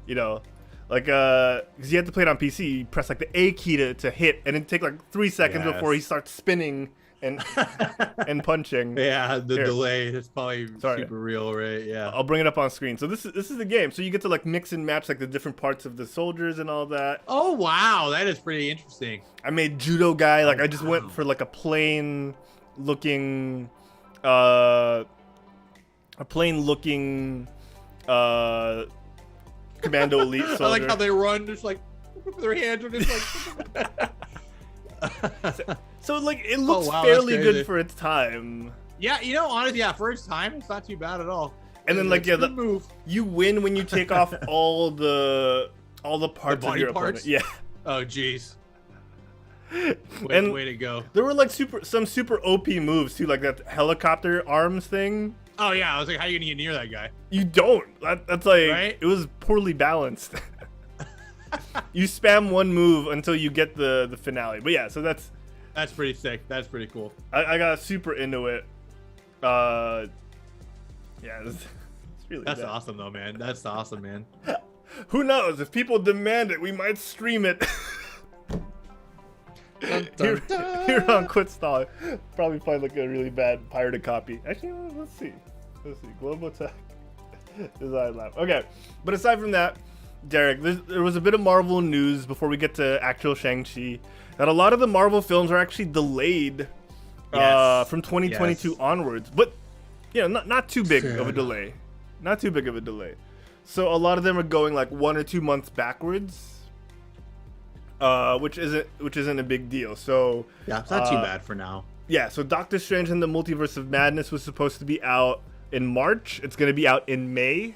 You know, like because you had to play it on PC. You press like the A key to hit, and it'd take like 3 seconds before he starts spinning and punching. Yeah, the delay is probably super real, right? Yeah. I'll bring it up on screen. So this is the game. So you get to like mix and match like the different parts of the soldiers and all that. Oh wow, that is pretty interesting. I made judo guy. Like I just went for like a plain looking Commando Elite soldier. I like how they run, just like their hands are just like. So like it looks fairly good for its time. Yeah, you know, honestly, for its time, it's not too bad at all. And then like the move, you win when you take off all the parts of your opponent. Yeah. Oh jeez. Way to go. There were like some super OP moves too, like that helicopter arms thing. Oh yeah, I was like, how are you gonna get near that guy? You don't. That's like it was poorly balanced. You spam one move until you get the finale. But yeah, so that's pretty sick. That's pretty cool. I got super into it. Yeah, it's really awesome though, man. That's awesome, man. Who knows? If people demand it, we might stream it. Dun, dun, dun. Here on Quit Stalling. Probably find like a really bad pirated copy. Actually, let's see. Global Tech Design Lab. Okay, but aside from that, Derek, there was a bit of Marvel news before we get to actual Shang-Chi, that a lot of the Marvel films are actually delayed from 2022 onwards. But, you know, not too big of a delay. Not too big of a delay. So a lot of them are going like 1 or 2 months backwards which isn't a big deal. So yeah, it's not too bad for now. Yeah, so Doctor Strange and the Multiverse of Madness was supposed to be out in March. It's going to be out in May.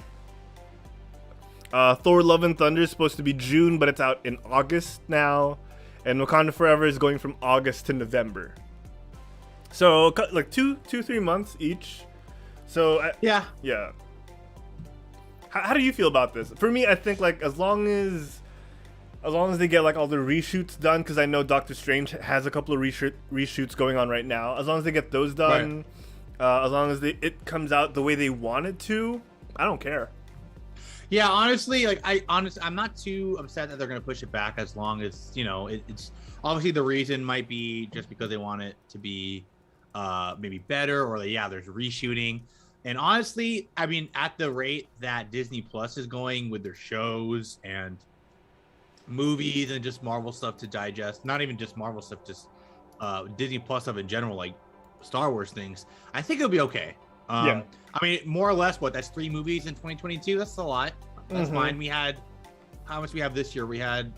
Thor: Love and Thunder is supposed to be June, but it's out in August now. And Wakanda Forever is going from August to November. So like 2-3 months each. So yeah. How do you feel about this? For me, I think like as long as they get like all the reshoots done, because I know Doctor Strange has a couple of reshoots going on right now. As long as they get those done, right. As long as it comes out the way they want it to, I don't care. Yeah, honestly, like I'm not too upset that they're gonna push it back, as long as it's obviously the reason might be just because they want it to be maybe better, or there's reshooting. And honestly, I mean, at the rate that Disney Plus is going with their shows and movies and just Marvel stuff to digest, not even just Marvel stuff, just Disney Plus stuff in general, like Star Wars things, I think it'll be okay. I mean, more or less, that's 3 movies in 2022? That's a lot. That's fine. We had, how much we have this year? We had,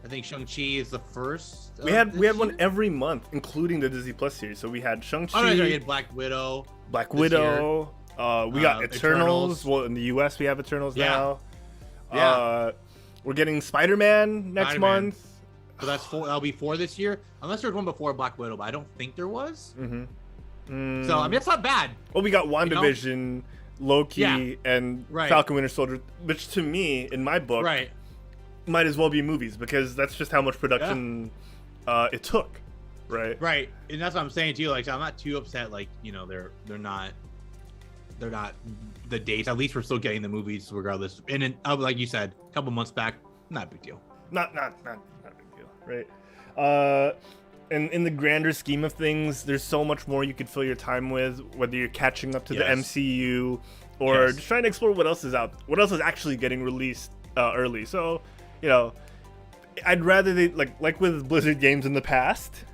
I think Shang-Chi is the first. We had one every month, including the Disney Plus series. So we had Shang-Chi. Oh, no, we had Black Widow. We got Eternals. Well, in the US, we have Eternals now. Yeah. We're getting Spider-Man next month. So that'll be 4 this year, unless there's one before Black Widow, but I don't think there was. So I mean, it's not bad. Well, we got WandaVision, Loki, and Falcon Winter Soldier, which to me, in my book, might as well be movies, because that's just how much production it took. Right. And that's what I'm saying too. Like, so I'm not too upset. Like, they're not the dates. At least we're still getting the movies regardless. And then, like you said, a couple months back, not a big deal. Not a big deal, right? And in the grander scheme of things, there's so much more you could fill your time with, whether you're catching up to the MCU or just trying to explore what else is actually getting released early. So, I'd rather they like with Blizzard games in the past.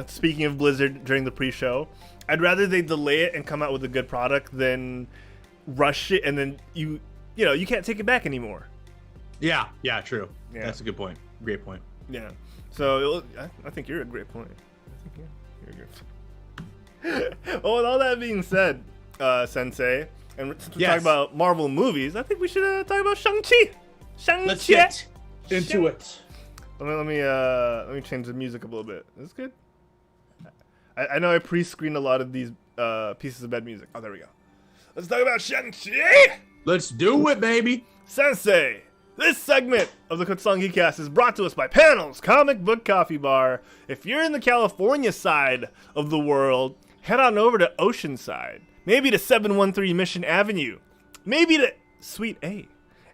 Speaking of Blizzard during the pre-show, I'd rather they delay it and come out with a good product than rush it and then you can't take it back anymore. Yeah, true. Yeah. That's a good point. Great point. Yeah. So I think you're a great point. Well, with all that being said, Sensei, and since we're talking about Marvel movies, I think we should talk about Shang-Chi. Let's get into it. Let me change the music a little bit. Is this good? I know I pre-screened a lot of these pieces of bed music. Oh, there we go. Let's talk about Shang-Chi! Let's do it, baby! Sensei, this segment of the Kutsong Geekcast is brought to us by Panels Comic Book Coffee Bar. If you're in the California side of the world, head on over to Oceanside, maybe to 713 Mission Avenue, maybe to Suite A,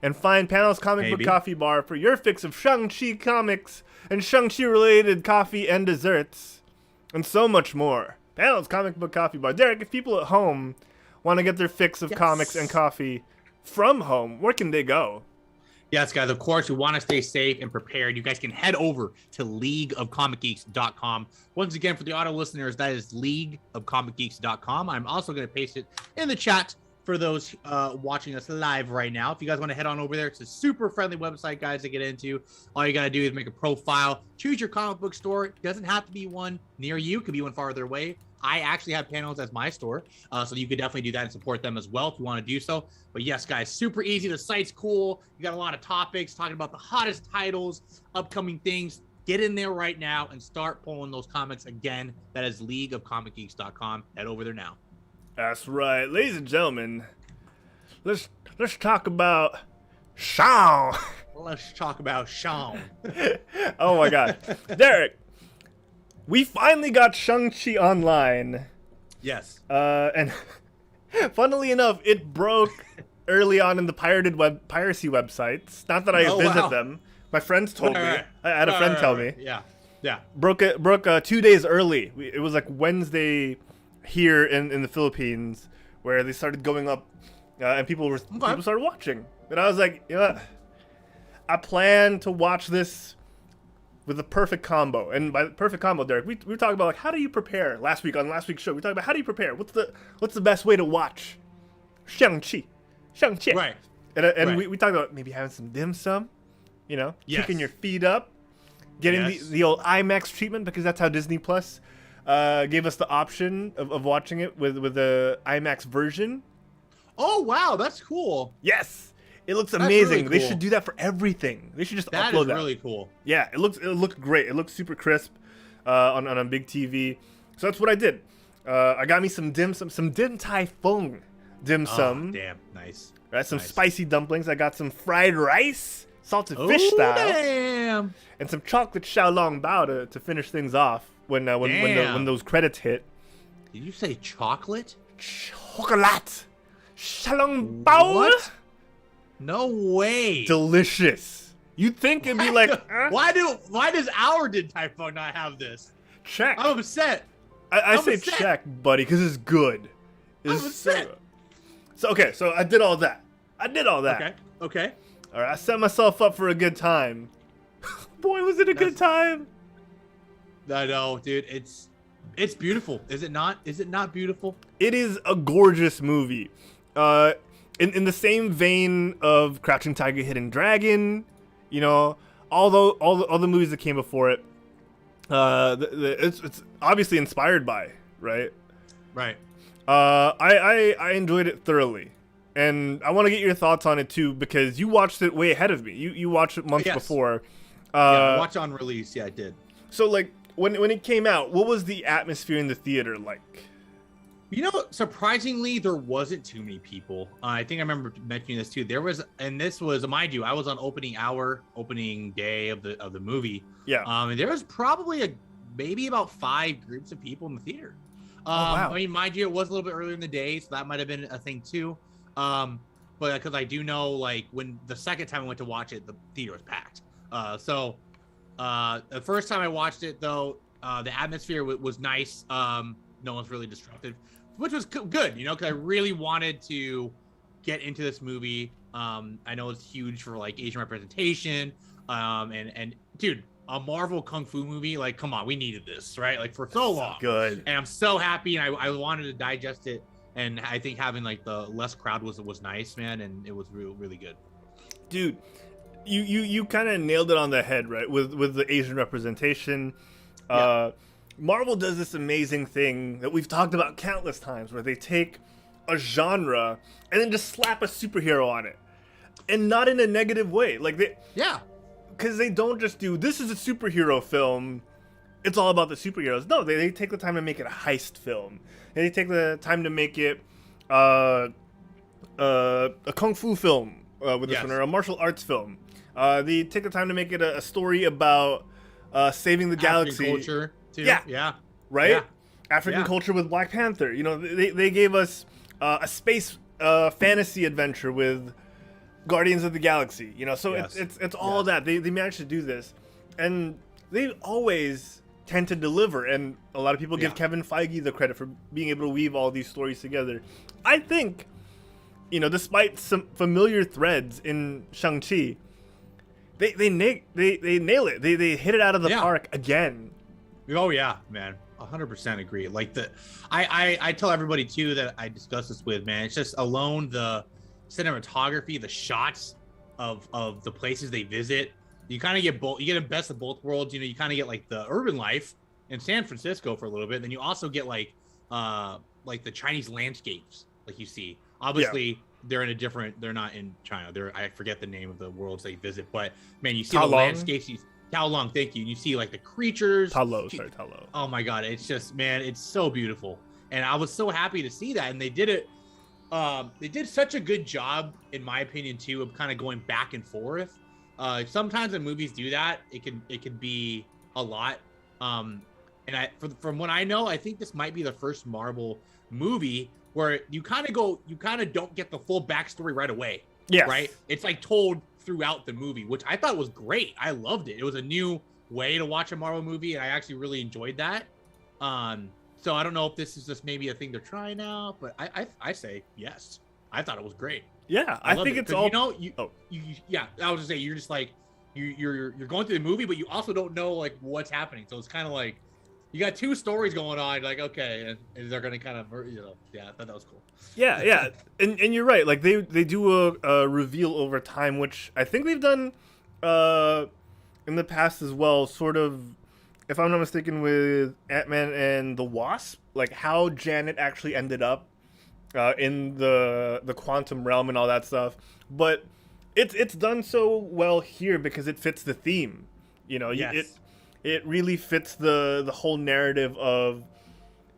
and find Panels Comic Book Coffee Bar for your fix of Shang-Chi comics and Shang-Chi related coffee and desserts, and so much more. Panels Comic Book Coffee Bar. Derek, if people at home want to get their fix of comics and coffee from home, where can they go? Yes, guys, of course, we want to stay safe and prepared. You guys can head over to leagueofcomicgeeks.com. Once again, for the audio listeners, that is leagueofcomicgeeks.com. I'm also going to paste it in the chat for those watching us live right now. If you guys want to head on over there, it's a super friendly website, guys, to get into. All you got to do is make a profile, choose your comic book store. It doesn't have to be one near you. It could be one farther away. I actually have Panels as my store, so you could definitely do that and support them as well if you want to do so. But yes, guys, super easy. The site's cool. You got a lot of topics talking about the hottest titles, upcoming things. Get in there right now and start pulling those comics again. That is leagueofcomicgeeks.com. Head over there now. That's right, ladies and gentlemen. Let's talk about Shang. Let's talk about Shang. Oh my God, Derek. We finally got Shang-Chi online. Yes. And funnily enough, it broke early on in the piracy websites. Not that I visit them. My friends told me. I had a friend tell me. Yeah. Broke 2 days early. It was like Wednesday here in the Philippines, where they started going up, and people started watching. And I was like, I plan to watch this with the perfect combo. And by the perfect combo, Derek, we were talking about like, how do you prepare? Last week's show, we talked about how do you prepare? What's the best way to watch Shang-Chi? Right. And we talked about maybe having some dim sum, kicking your feet up, getting Yes. the old IMAX treatment, because that's how Disney Plus gave us the option of watching it with the IMAX version. Oh wow, that's cool. Yes, it looks That's amazing. really They cool. should do that for everything. They should just That upload is that. really cool. Yeah, it looked great. It looked super crisp on a big TV. So that's what I did. I got me some Din Tai Fung dim sum. Oh, damn, nice. Right, some Nice. spicy dumplings. I got some fried rice, salted fish Ooh, style, damn. and some chocolate xiaolong bao to finish things off when Damn. those credits hit. Did you say chocolate? Chocolate xiaolong bao. What? No way. Delicious. You'd think it'd be like, why does our Din Tai Fung not have this? check. I'm upset. I I'm say upset. check, buddy, because it's good. I'm It's upset. so okay, so I did all that. Okay. All right, I set myself up for a good time. Boy, was it a good time. I know, dude. It's beautiful. Is it not? Is it not beautiful? It is a gorgeous movie. In the same vein of Crouching Tiger, Hidden Dragon, you know, all the movies that came before it. It's obviously inspired by, right? Right. I enjoyed it thoroughly, and I want to get your thoughts on it too, because you watched it way ahead of me. You watched it months Yes. before. Yeah, watch on release. Yeah, I did. So like when it came out, what was the atmosphere in the theater like? You know, surprisingly, there wasn't too many people. I think I remember mentioning this too. There was, and this was, mind you, I was on opening day of the movie. Yeah. And there was probably maybe about 5 groups of people in the theater. Wow. I mean, mind you, it was a little bit earlier in the day, so that might have been a thing too. But because I do know, like, when the second time I went to watch it, the theater was packed. So the first time I watched it, though, the atmosphere was nice. No one's really disruptive, which was good, you know, because I really wanted to get into this movie. I know it's huge for like Asian representation. And dude, a Marvel kung fu movie, like, come on, we needed this, right? Like for so long. Good. And I'm so happy, and I wanted to digest it. And I think having like the less crowd was nice, man, and it was really good. Dude, you kind of nailed it on the head, right? With the Asian representation. Yeah. Marvel does this amazing thing that we've talked about countless times, where they take a genre and then just slap a superhero on it, and not in a negative way. Like because they don't just do, this is a superhero film, it's all about the superheroes. No, they take the time to make it a heist film, and they take the time to make it a kung fu film with this Yes. one, or a martial arts film. They take the time to make it a story about saving the galaxy. African culture too. Yeah. Right? Yeah. African Yeah. culture with Black Panther. You know, they gave us a space fantasy adventure with Guardians of the Galaxy. You know, so Yes. it's all that. They managed to do this, and they always tend to deliver. And a lot of people give Yeah. Kevin Feige the credit for being able to weave all these stories together. I think, you know, despite some familiar threads in Shang-Chi, they nail it. They hit it out of the Yeah. park again. Oh yeah, man, 100% agree. Like I tell everybody too that I discuss this with, man. It's just alone the cinematography, the shots of the places they visit. You kind of get both. You get the best of both worlds. You know, you kind of get like the urban life in San Francisco for a little bit. Then you also get like the Chinese landscapes, like you see. Obviously, they're in a different. They're not in China. I forget the name of the worlds they visit, but man, you see the landscapes. Kowloon, thank you. You see like the creatures. Talo. Oh my god, it's just, man, it's so beautiful, and I was so happy to see that. And they did it. They did such a good job, in my opinion, too, of kind of going back and forth. Sometimes when movies do that, it can be a lot. And from what I know, I think this might be the first Marvel movie where you kind of don't get the full backstory right away. Yeah. Right. It's like told throughout the movie, which I thought was great. I loved it. It was a new way to watch a Marvel movie, and I actually really enjoyed that. So I don't know if this is just maybe a thing they're trying out, but I say yes. I thought it was great. Yeah, I think it's all. You know, yeah. I was just saying, you're just like you're going through the movie, but you also don't know like what's happening. So it's kind of like you got two stories going on. Like, okay, and they're gonna kind of, you know, yeah. I thought that was cool. Yeah, and you're right. Like they do a reveal over time, which I think they've done in the past as well, sort of, if I'm not mistaken, with Ant-Man and the Wasp, like how Janet actually ended up in the quantum realm and all that stuff. But it's done so well here because it fits the theme. You know, Yes. it really fits the whole narrative of,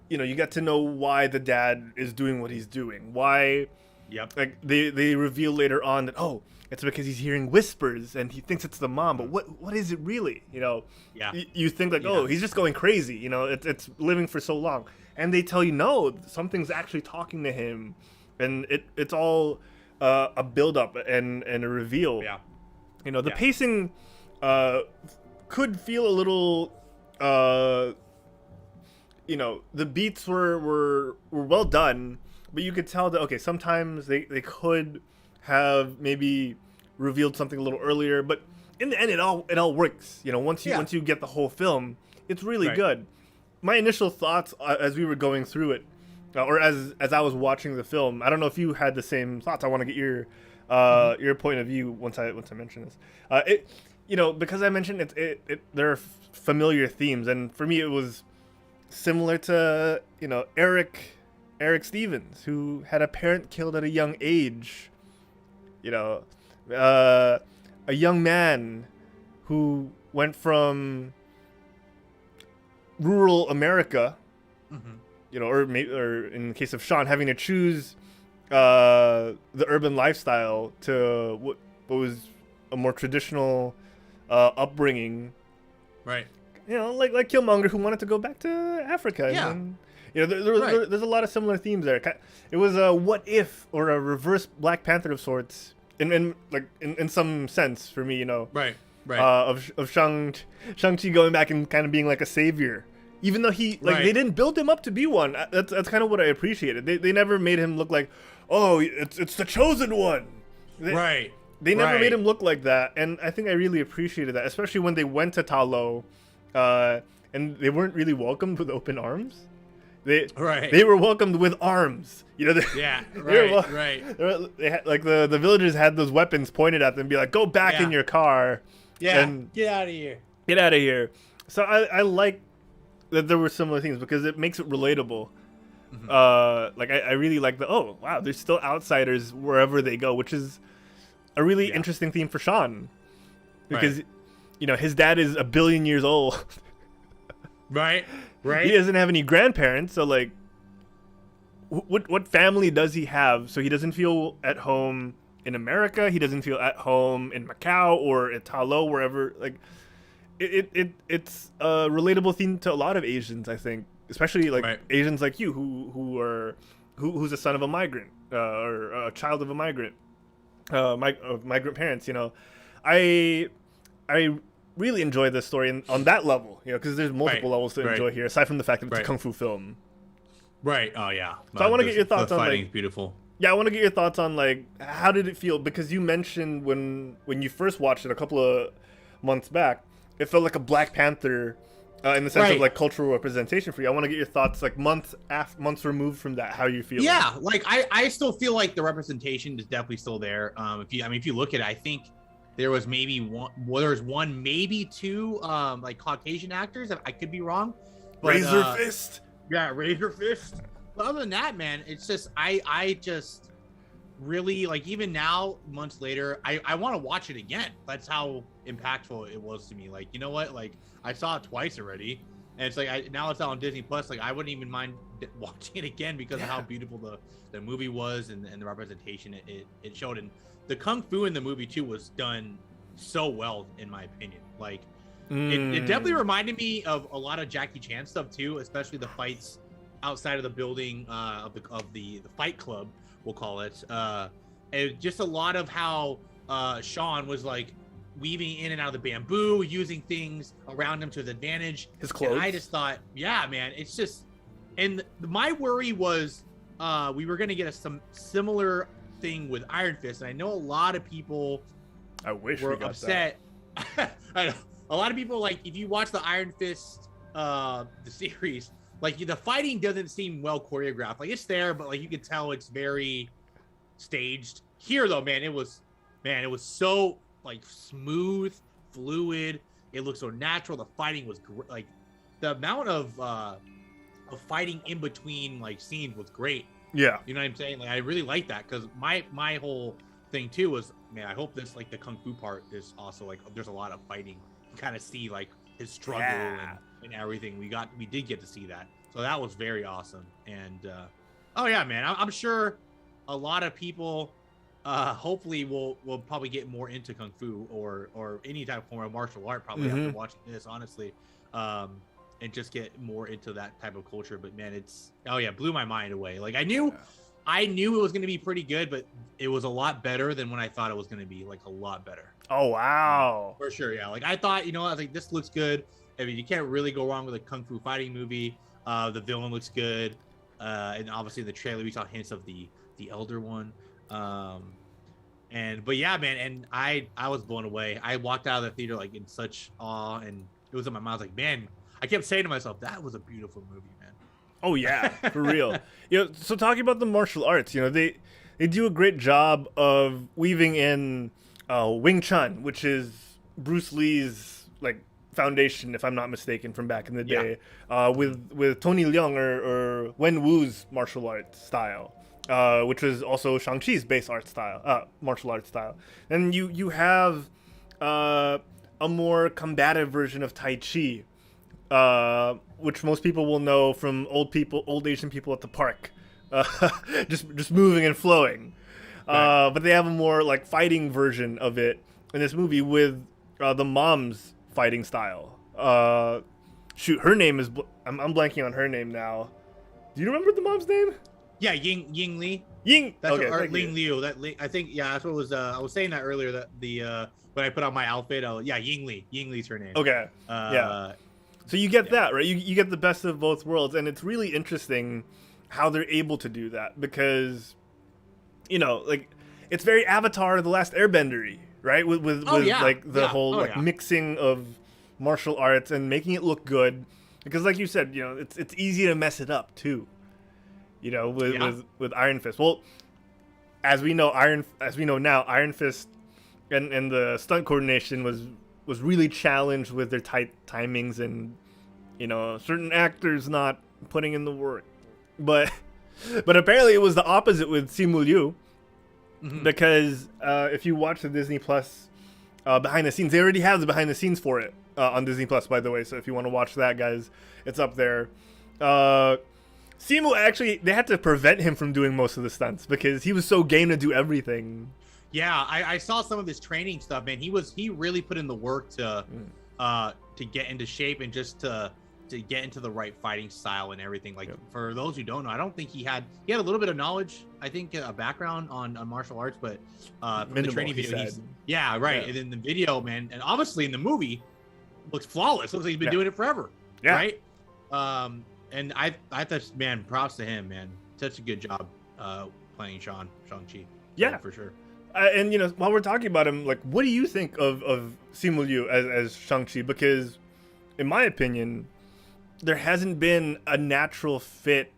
you know, you get to know why the dad is doing what he's doing. Why, Yep. like they reveal later on that, oh, it's because he's hearing whispers and he thinks it's the mom, but what is it really? You know, Yeah. you think like, oh, he's just going crazy. You know, it's living for so long, and they tell you no, something's actually talking to him, and it's all a build up and a reveal. Yeah. You know, the Yeah. pacing could feel a little. You know, the beats were well done, but you could tell that okay, sometimes they could have maybe revealed something a little earlier, but in the end it all works. You know, once you get the whole film, it's really good. My initial thoughts as we were going through it, or as I was watching the film, I don't know if you had the same thoughts. I want to get your point of view once I mention this. It, you know, because I mentioned there are familiar themes, and for me it was similar to, you know, Eric Stevens, who had a parent killed at a young age. You know, a young man who went from rural America, you know, or in the case of Sean, having to choose the urban lifestyle to what was a more traditional upbringing. Right. You know, like Killmonger, who wanted to go back to Africa. Yeah. And, you know, there's a lot of similar themes there. It was a what if, or a reverse Black Panther of sorts, in some sense for me. You know, Right. Of Shang-Chi going back and kind of being like a savior, even though they didn't build him up to be one. That's kind of what I appreciated. They never made him look like, oh, it's the chosen one. They never made him look like that, and I think I really appreciated that, especially when they went to Talo. And they weren't really welcomed with open arms. They were welcomed with arms. You know, they had, like the villagers had those weapons pointed at them, and be like, "Go back in your car." Yeah, and get out of here. Get out of here. So I like that there were similar things because it makes it relatable. Like I really like oh wow, there's still outsiders wherever they go, which is a really interesting theme for Sean, because. You know, his dad is 1 billion years old. Right. He doesn't have any grandparents, so like, what family does he have? So he doesn't feel at home in America. He doesn't feel at home in Macau or at Talo, wherever. Like, it's a relatable theme to a lot of Asians, I think, especially like Asians like you who's a son of a migrant or a child of a migrant, migrant parents. You know, I really enjoy this story on that level, you know, because there's multiple levels to enjoy here, aside from the fact that it's a kung fu film. Right. Oh yeah. So I want to get your thoughts on fighting's beautiful. Yeah, I want to get your thoughts on like how did it feel, because you mentioned when you first watched it a couple of months back, it felt like a Black Panther in the sense of like cultural representation for you. I want to get your thoughts like months removed from that, how you feel. Yeah, like I still feel like the representation is definitely still there. If you look at it, I think there was maybe one, maybe two, like Caucasian actors. I could be wrong. But, Razor Fist. Yeah, Razor Fist. But other than that, man, it's just I just really like, even now, months later, I want to watch it again. That's how impactful it was to me. Like, you know what? Like, I saw it twice already, and it's like now it's out on Disney Plus. Like, I wouldn't even mind watching it again because of how beautiful the movie was and the representation it showed. And the kung fu in the movie too was done so well, in my opinion. Like, it definitely reminded me of a lot of Jackie Chan stuff too, especially the fights outside of the building of the fight club, we'll call it. And just a lot of how Sean was like weaving in and out of the bamboo, using things around him to his advantage. His clothes. And I just thought, yeah, man, it's just. And my worry was we were gonna get some similar thing with Iron Fist, and I know a lot of people were upset. I know a lot of people, like, if you watch the Iron Fist the series, like, the fighting doesn't seem well choreographed. Like, it's there, but like you could tell it's very staged. Here though, man, it was so like smooth, fluid. It looked so natural. The fighting was like the amount of fighting in between like scenes was great. Yeah, you know what I'm saying? Like I really like that because my whole thing too was, man, I hope this like the kung fu part is also like there's a lot of fighting. You kind of see like his struggle and everything. We did get to see that, so that was very awesome. And oh yeah, man, I'm sure a lot of people hopefully will probably get more into kung fu or any type of form of martial art probably after watching this, honestly, and just get more into that type of culture. But man, blew my mind away. Like I knew it was going to be pretty good, but it was a lot better than when I thought it was going to be. Like a lot better. Oh wow, for sure. Yeah, like I thought, I was like, this looks good. I mean, you can't really go wrong with a kung fu fighting movie. The villain looks good, and obviously in the trailer we saw hints of the elder one. But yeah, man, and I was blown away. I walked out of the theater like in such awe, and it was in my mouth like, man, I kept saying to myself, that was a beautiful movie, man. Oh yeah, for real. So talking about the martial arts, they do a great job of weaving in Wing Chun, which is Bruce Lee's like foundation, if I'm not mistaken, from back in the day, with Tony Leung or Wen Wu's martial arts style. Which was also Shang-Chi's base martial arts style. And you have a more combative version of Tai Chi, which most people will know from old Asian people at the park, just moving and flowing. Right. But they have a more like fighting version of it in this movie with the mom's fighting style. Her name is I'm blanking on her name now. Do you remember the mom's name? Yeah, Ying Li. That's okay, or Ling Liu. I think that's what it was. I was saying that earlier. That when I put on my outfit, Ying Li. Ying Li's her name. Okay. So you get that, right? You get the best of both worlds, and it's really interesting how they're able to do that because, like it's very Avatar: The Last Airbender-y, right? With whole mixing of martial arts and making it look good, because like you said, it's easy to mess it up too. With Iron Fist. Well, as we know now, Iron Fist and the stunt coordination was really challenged with their tight timings and certain actors not putting in the work. But apparently it was the opposite with Simu Liu, because if you watch the Disney Plus behind the scenes, they already have the behind the scenes for it on Disney Plus, by the way. So if you want to watch that, guys, it's up there. Simu, actually, they had to prevent him from doing most of the stunts because he was so game to do everything. Yeah, I saw some of his training stuff, man. He really put in the work to get into shape and just to get into the right fighting style and everything. Like for those who don't know, I don't think he had a little bit of knowledge. I think a background on martial arts, but from the training video, and in the video, man, and obviously in the movie, looks flawless. Looks like he's been doing it forever. Yeah. Right. And I thought, man, props to him, man. Such a good job playing Shang-Chi. Yeah, for sure. And while we're talking about him, like, what do you think of Simu Liu as Shang-Chi? Because, in my opinion, there hasn't been a natural fit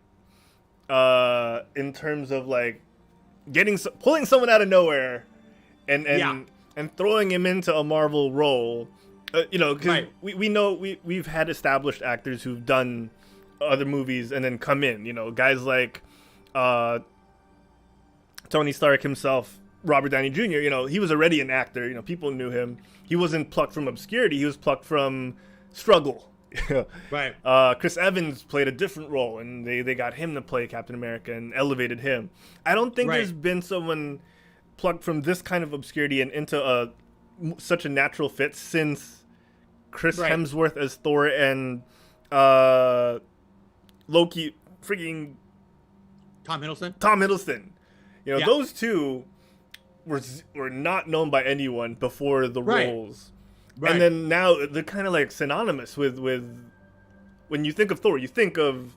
in terms of like pulling someone out of nowhere and throwing him into a Marvel role. Because we know we've had established actors who've done other movies and then come in, guys like Tony Stark himself, Robert Downey Jr., he was already an actor, people knew him. He wasn't plucked from obscurity, he was plucked from struggle. Right. Chris Evans played a different role, and they got him to play Captain America and elevated him. I don't think there's been someone plucked from this kind of obscurity and into such a natural fit since Chris Hemsworth as Thor and Loki, freaking Tom Hiddleston. Those two were not known by anyone before the roles. Right. And then now they're kind of like synonymous with when you think of Thor, you think of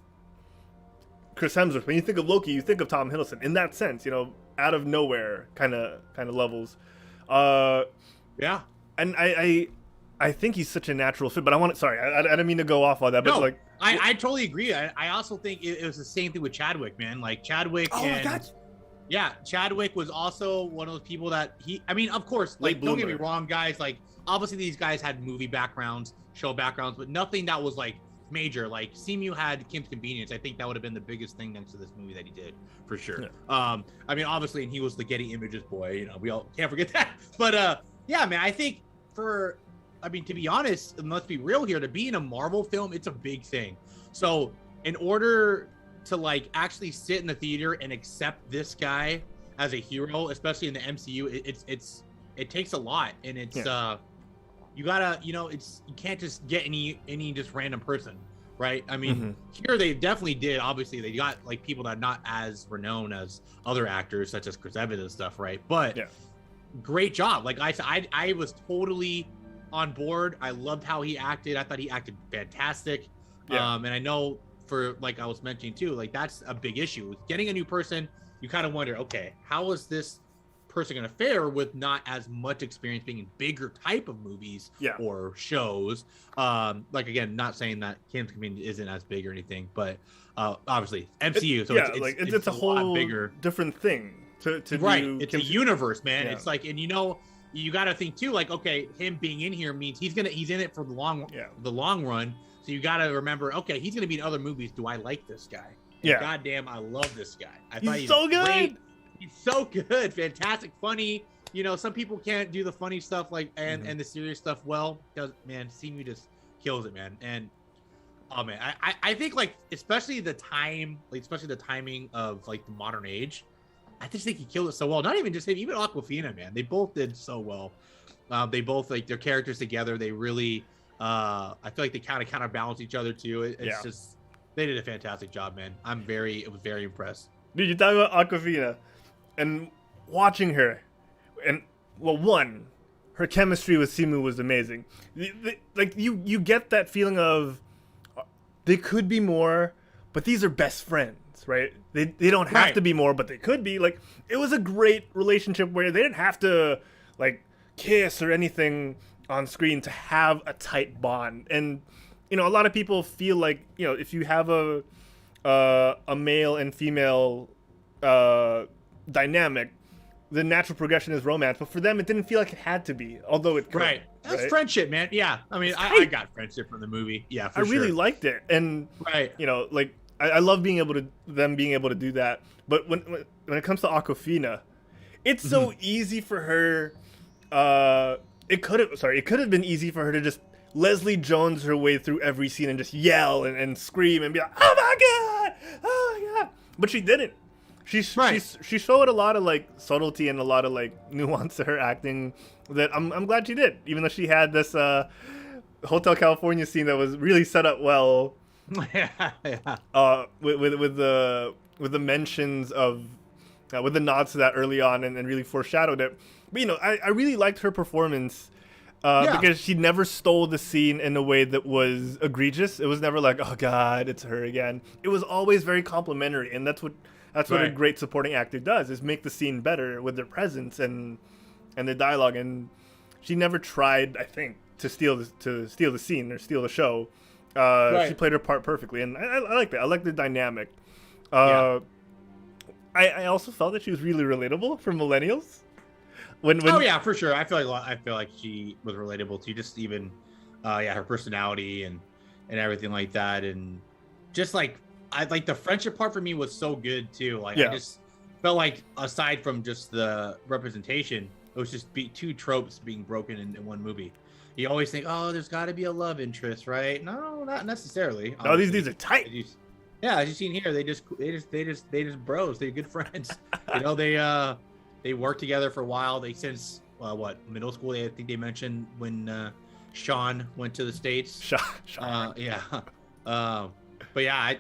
Chris Hemsworth. When you think of Loki, you think of Tom Hiddleston. In that sense, out of nowhere kind of levels. Yeah. And I think he's such a natural fit. But I didn't mean to go off on that. No. But I totally agree. I also think it was the same thing with Chadwick, man. Like Chadwick Yeah, Chadwick was also one of those people that I mean, of course, like, Late don't get me bloomer. wrong, guys. Like, obviously, these guys had movie backgrounds, show backgrounds, but nothing that was like major. Like, Simu had Kim's Convenience. I think that would have been the biggest thing next to this movie that he did, for sure. Yeah. I mean, obviously, and he was the Getty Images boy. You know, we all can't forget that. But yeah, man, I think I mean, to be honest, and let's be real here, to be in a Marvel film, it's a big thing. So, in order to like actually sit in the theater and accept this guy as a hero, especially in the MCU, it takes a lot, and it's you gotta, you know, you can't just get any just random person, right? I mean, here they definitely did. Obviously, they got like people that are not as renowned as other actors, such as Chris Evans and stuff, right? But great job. Like I said, I was totally on board. I loved how he acted. I thought he acted fantastic. And I know, for like I was mentioning too, like that's a big issue with getting a new person. You kind of wonder, okay, how is this person going to fare with not as much experience being in bigger type of movies or shows? Like, again, not saying that Kim's Convenience isn't as big or anything, but obviously MCU, so it's a whole lot bigger different thing to right. do. It's a universe, man. It's like, and you know, you got to think too, like, okay, him being in here means he's in it for the long run. So you got to remember, okay, he's going to be in other movies. Do I like this guy? And goddamn, I love this guy. I thought he's so good. Great. He's so good. Fantastic. Funny. You know, some people can't do the funny stuff like and the serious stuff well. Because, man, Simu just kills it, man. And oh man, I think like especially the timing of like the modern age. I just think he killed it so well. Not even just him, even Awkwafina, man. They both did so well. They both, like, their characters together. They really, I feel like they kind of counterbalance each other too. It's just, they did a fantastic job, man. I was very impressed. Dude, you talk about Awkwafina and watching her, and well, one, her chemistry with Simu was amazing. Like you get that feeling of they could be more, but these are best friends, right? They don't have to be more, but they could be. Like, it was a great relationship where they didn't have to like kiss or anything on screen to have a tight bond. And you know, a lot of people feel like, you know, if you have a male and female dynamic, the natural progression is romance. But for them, it didn't feel like it had to be, although it could. Right. That's friendship, man. Yeah. I mean, I got friendship from the movie. Yeah, for sure. I really liked it. And, you know, like, I love being able to do that. But when it comes to Awkwafina, it's so easy for her. It could have been easy for her to just Leslie Jones her way through every scene and just yell and scream and be like, oh my god, but she didn't. She showed a lot of like subtlety and a lot of like nuance to her acting that I'm glad she did, even though she had this Hotel California scene that was really set up well. With the mentions of with the nods to that early on and really foreshadowed it. But you know, I really liked her performance. Because she never stole the scene in a way that was egregious. It was never like, oh god, it's her again. It was always very complimentary, and that's what a great supporting actor does, is make the scene better with their presence and their dialogue. And she never tried, I think, to steal the scene or steal the show. She played her part perfectly, and I like that. I like the dynamic. I also felt that she was really relatable for millennials. When for sure. I feel like she was relatable to just even her personality and everything like that, and just like I like the friendship part for me was so good too. Like I just felt like, aside from just the representation, it was just two tropes being broken in one movie. You always think, oh, there's got to be a love interest, right? No, not necessarily. No, these are tight. As you've seen here, they just bros. They're good friends. You know, they worked together for a while. They since middle school. I think they mentioned when Sean went to the States. Sean. But yeah,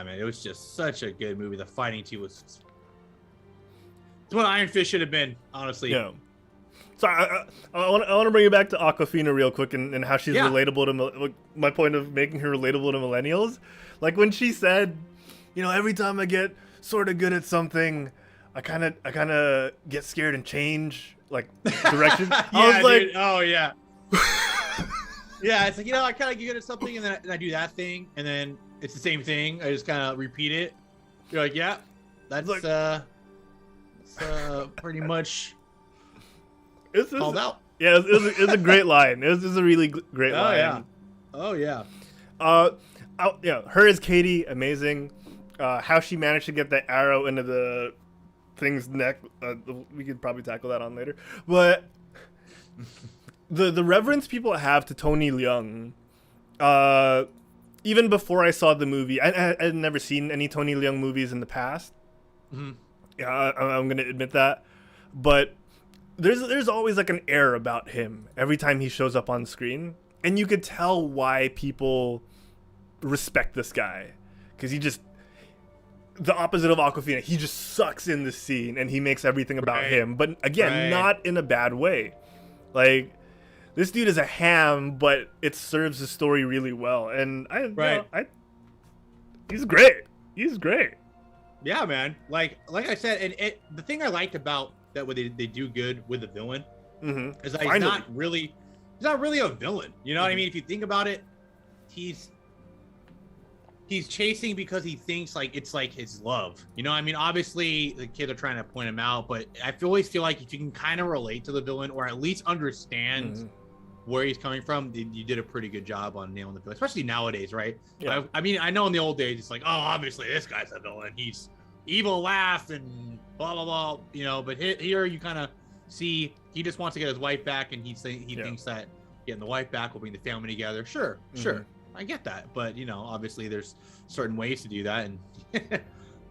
man, it was just such a good movie. The fighting too was. It's what Iron Fist should have been, honestly. Yeah. So I want to bring you back to Awkwafina real quick and how she's relatable to my point of making her relatable to millennials. Like when she said, you know, every time I get sort of good at something, I kind of get scared and change like direction. I was like, dude. Oh yeah. Yeah, it's like, you know, I kind of get good at something and then I do that thing and then it's the same thing. I just kind of repeat it. You're like, yeah, that's like, pretty much It's called out. Yeah, it was a great line. It was a really great line. Oh yeah. Yeah, her as Katie, amazing. How she managed to get that arrow into the thing's neck, we could probably tackle that on later. But the reverence people have to Tony Leung, even before I saw the movie, I had never seen any Tony Leung movies in the past. Mm-hmm. Yeah, I'm gonna admit that, but there's always like an air about him every time he shows up on screen, and you could tell why people respect this guy, because he just, the opposite of Awkwafina, he just sucks in the scene and he makes everything about him, but again, not in a bad way. Like, this dude is a ham, but it serves the story really well, and he's great. He's great. Yeah, man. Like I said, and the thing I liked about that, what they do good with the villain, is that he's not really a villain. You know what I mean? If you think about it, he's chasing because he thinks like it's like his love. You know what I mean? Obviously, the kids are trying to point him out, but I always feel like if you can kind of relate to the villain or at least understand where he's coming from, you did a pretty good job on nailing the villain, especially nowadays, right? Yeah. I mean, I know in the old days, it's like, oh, obviously this guy's a villain. He's evil laugh and blah, blah, blah, you know, but here you kind of see he just wants to get his wife back, and he thinks that getting the wife back will bring the family together. Sure. I get that, but you know, obviously there's certain ways to do that, and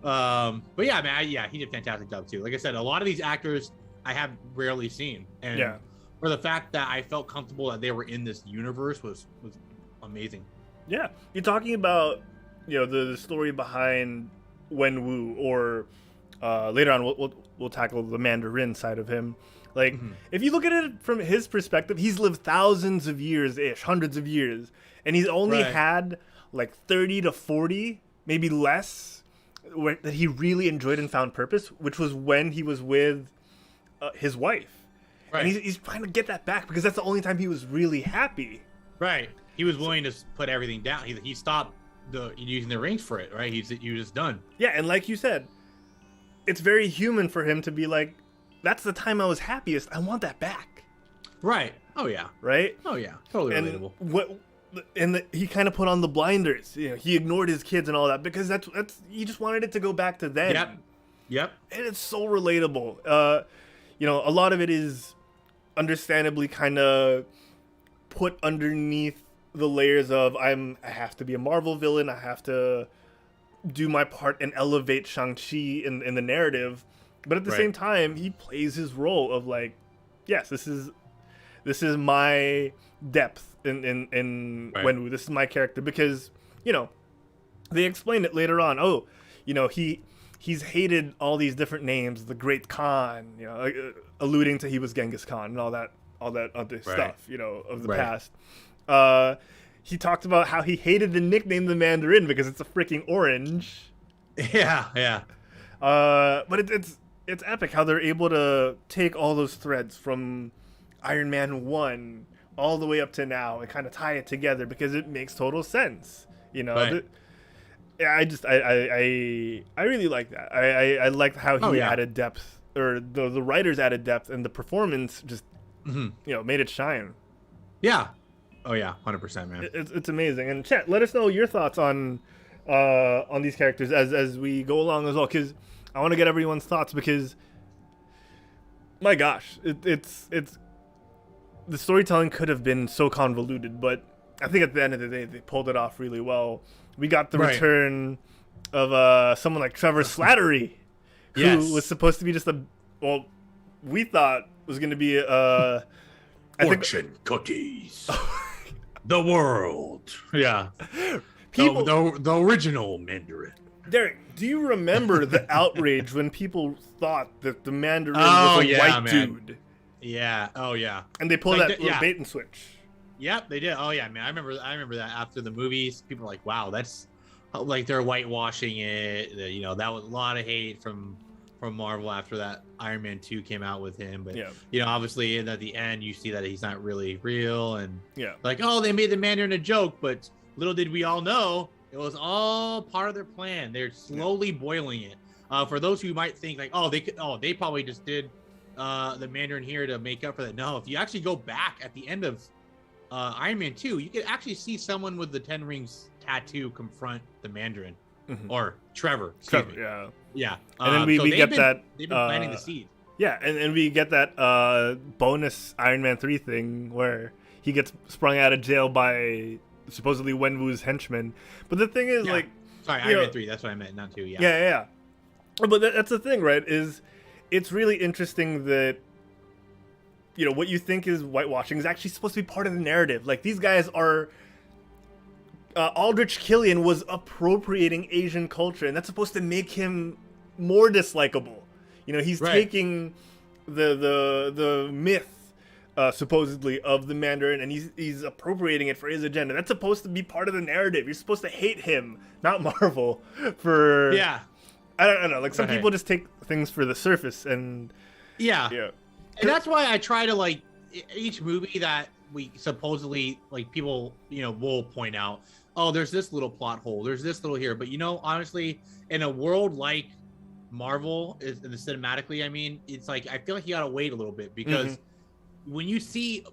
but yeah, man, he did a fantastic job too. Like I said, a lot of these actors I have rarely seen, and for the fact that I felt comfortable that they were in this universe was amazing. Yeah, you're talking about, you know, the story behind Wenwu, or later on we'll tackle the Mandarin side of him. Like, if you look at it from his perspective, he's lived thousands of years-ish, hundreds of years, and he's only had like 30 to 40, maybe less, that he really enjoyed and found purpose, which was when he was with his wife. Right. And he's trying to get that back, because that's the only time he was really happy. Right. He was willing to put everything down. He stopped using the rings for it, right? He was just done. Yeah, and like you said, it's very human for him to be like, that's the time I was happiest. I want that back. Right. Oh yeah. Right. Oh yeah. Totally relatable. He kind of put on the blinders. You know, he ignored his kids and all that, because that's he just wanted it to go back to then. Yep. And it's so relatable. You know, a lot of it is understandably kind of put underneath the layers of I have to be a Marvel villain. I have to do my part and elevate Shang-Chi in the narrative. But at the same time, he plays his role of like, yes, this is my depth in Wenwu. This is my character, because, you know, they explain it later on. Oh, you know, he's hated all these different names, the Great Khan, you know, alluding to he was Genghis Khan and all that other stuff, you know, of the past. He talked about how he hated the nickname the Mandarin because it's a freaking orange. Yeah. But it's epic how they're able to take all those threads from Iron Man 1 all the way up to now and kind of tie it together, because it makes total sense. You know, I really like that. I liked how he added depth, or the writers added depth, and the performance just you know, made it shine. Yeah. Oh yeah, 100%, man. It's amazing. And chat, let us know your thoughts on these characters as we go along as well, because I want to get everyone's thoughts, because my gosh, it's the storytelling could have been so convoluted, but I think at the end of the day they pulled it off really well. We got the return of someone like Trevor Slattery, who was supposed to be just we thought was going to be fortune cookies. The world. Yeah. The original Mandarin. Derek, do you remember the outrage when people thought that the Mandarin was a white dude? Yeah. Oh yeah. And they pulled that little bait and switch. Yep, they did. Oh yeah, man. I remember that after the movies. People were like, wow, that's like they're whitewashing it. You know, that was a lot of hate from Marvel after that Iron Man 2 came out with him. But you know, obviously at the end you see that he's not really real, and like, oh, they made the Mandarin a joke, but little did we all know it was all part of their plan. They're slowly boiling it. For those who might think like, they probably just did the Mandarin here to make up for that. No, if you actually go back at the end of Iron Man 2, you can actually see someone with the 10 rings tattoo confront the Mandarin or Trevor. Yeah. And then we get that they've been planting the seed. Yeah, and we get that bonus Iron Man 3 thing where he gets sprung out of jail by supposedly Wenwu's henchmen. But the thing is, Iron Man 3, that's what I meant, not 2, Yeah. But that's the thing, right, is it's really interesting that, what you think is whitewashing is actually supposed to be part of the narrative. Like, these guys are... Aldrich Killian was appropriating Asian culture, and that's supposed to make him more dislikable. He's taking the myth, supposedly, of the Mandarin, and he's appropriating it for his agenda. That's supposed to be part of the narrative. You're supposed to hate him, not Marvel, for... Yeah. I don't know. Like, some people just take things for the surface, and... Yeah. And that's why I try to, each movie that we supposedly, people, will point out, oh, there's this little plot hole, there's this little here. But, honestly, in a world like Marvel, cinematically, I mean, it's I feel like you gotta wait a little bit, because when you see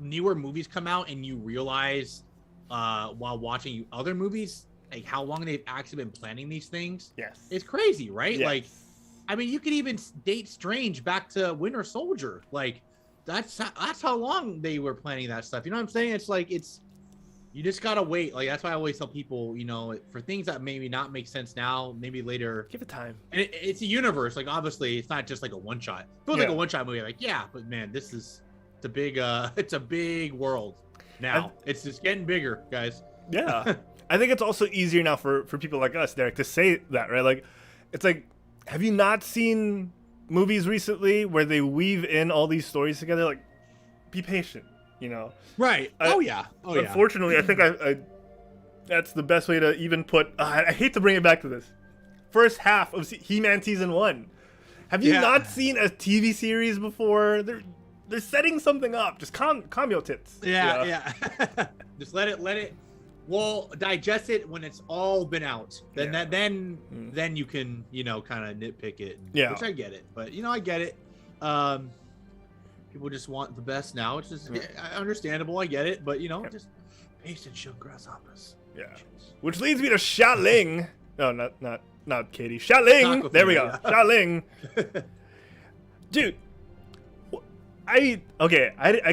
newer movies come out and you realize while watching other movies, how long they've actually been planning these things, it's crazy, right? Yes. I mean, you could even date Strange back to Winter Soldier. That's how long they were planning that stuff. You know what I'm saying? It's you just gotta wait. That's why I always tell people, for things that maybe not make sense now, maybe later. Give it time. And it's a universe. Obviously, it's not just a one shot. It feels like a one shot movie. But man, it's a big world now. It's just getting bigger, guys. Yeah. I think it's also easier now for people like us, Derek, to say that, right? It's have you not seen movies recently where they weave in all these stories together? Be patient, Right. Unfortunately, I think I that's the best way to even put... I hate to bring it back to this. First half of He-Man Season 1. Have you not seen a TV series before? They're setting something up. Just calm your tits. Yeah. Just let it... Well, digest it when it's all been out. Then you can, kind of nitpick it. Which I get it. But, I get it. People just want the best now. It's just understandable. I get it. But, just patience show grasshoppers. Yeah. Which leads me to Xialing. No, not Katie. Xialing. There we go. Yeah. Xialing. Dude. I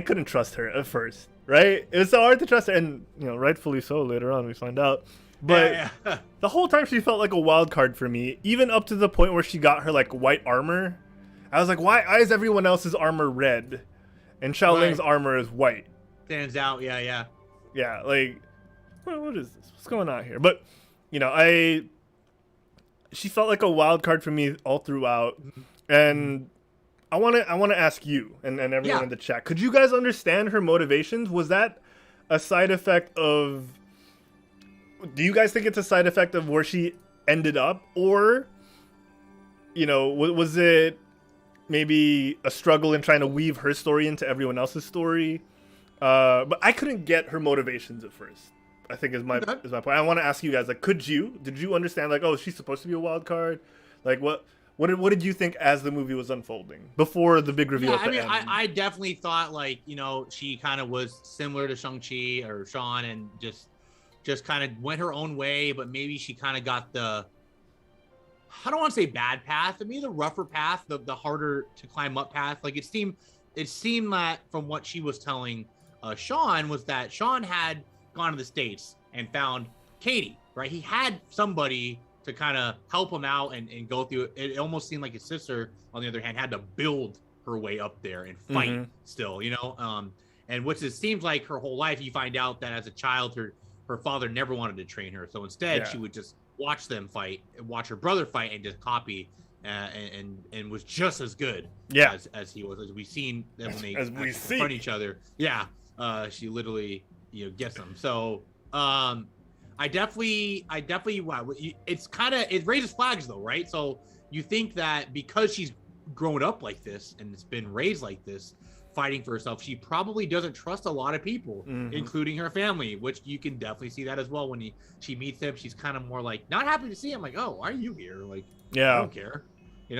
couldn't trust her at first. Right? It was so hard to trust her, and rightfully so. Later on, we find out. But the whole time, she felt like a wild card for me. Even up to the point where she got her white armor, I was like, why is everyone else's armor red, and Xiaoling's armor is white? Stands out. Yeah. What is this? What's going on here? But she felt like a wild card for me all throughout, and. I want to ask you and everyone in the chat. Could you guys understand her motivations? Was that a side effect of... Do you guys think it's a side effect of where she ended up? Or, was it maybe a struggle in trying to weave her story into everyone else's story? But I couldn't get her motivations at first, I think is my point. I want to ask you guys, did you understand, she's supposed to be a wild card? What did you think as the movie was unfolding before the big reveal? I definitely thought she kind of was similar to Shang-Chi or Sean, and just kind of went her own way, but maybe she kind of got the, I don't want to say bad path, but maybe the rougher path, the harder to climb up path. It seemed that from what she was telling Sean was that Sean had gone to the States and found Katie, right? He had somebody to kind of help him out and go through it. It almost seemed like his sister, on the other hand, had to build her way up there and fight still, and which it seems like her whole life. You find out that as a child, her father never wanted to train her. So instead she would just watch them fight, watch her brother fight, and just copy and was just as good as he was. As we've seen them when they confront each other. She literally gets them. So I definitely it raises flags though, right? So you think that because she's grown up like this and it's been raised like this, fighting for herself. She probably doesn't trust a lot of people, including her family, which you can definitely see that as well. When she meets him, she's kind of more like not happy to see him. Like, oh, why are you here? Like, I don't care.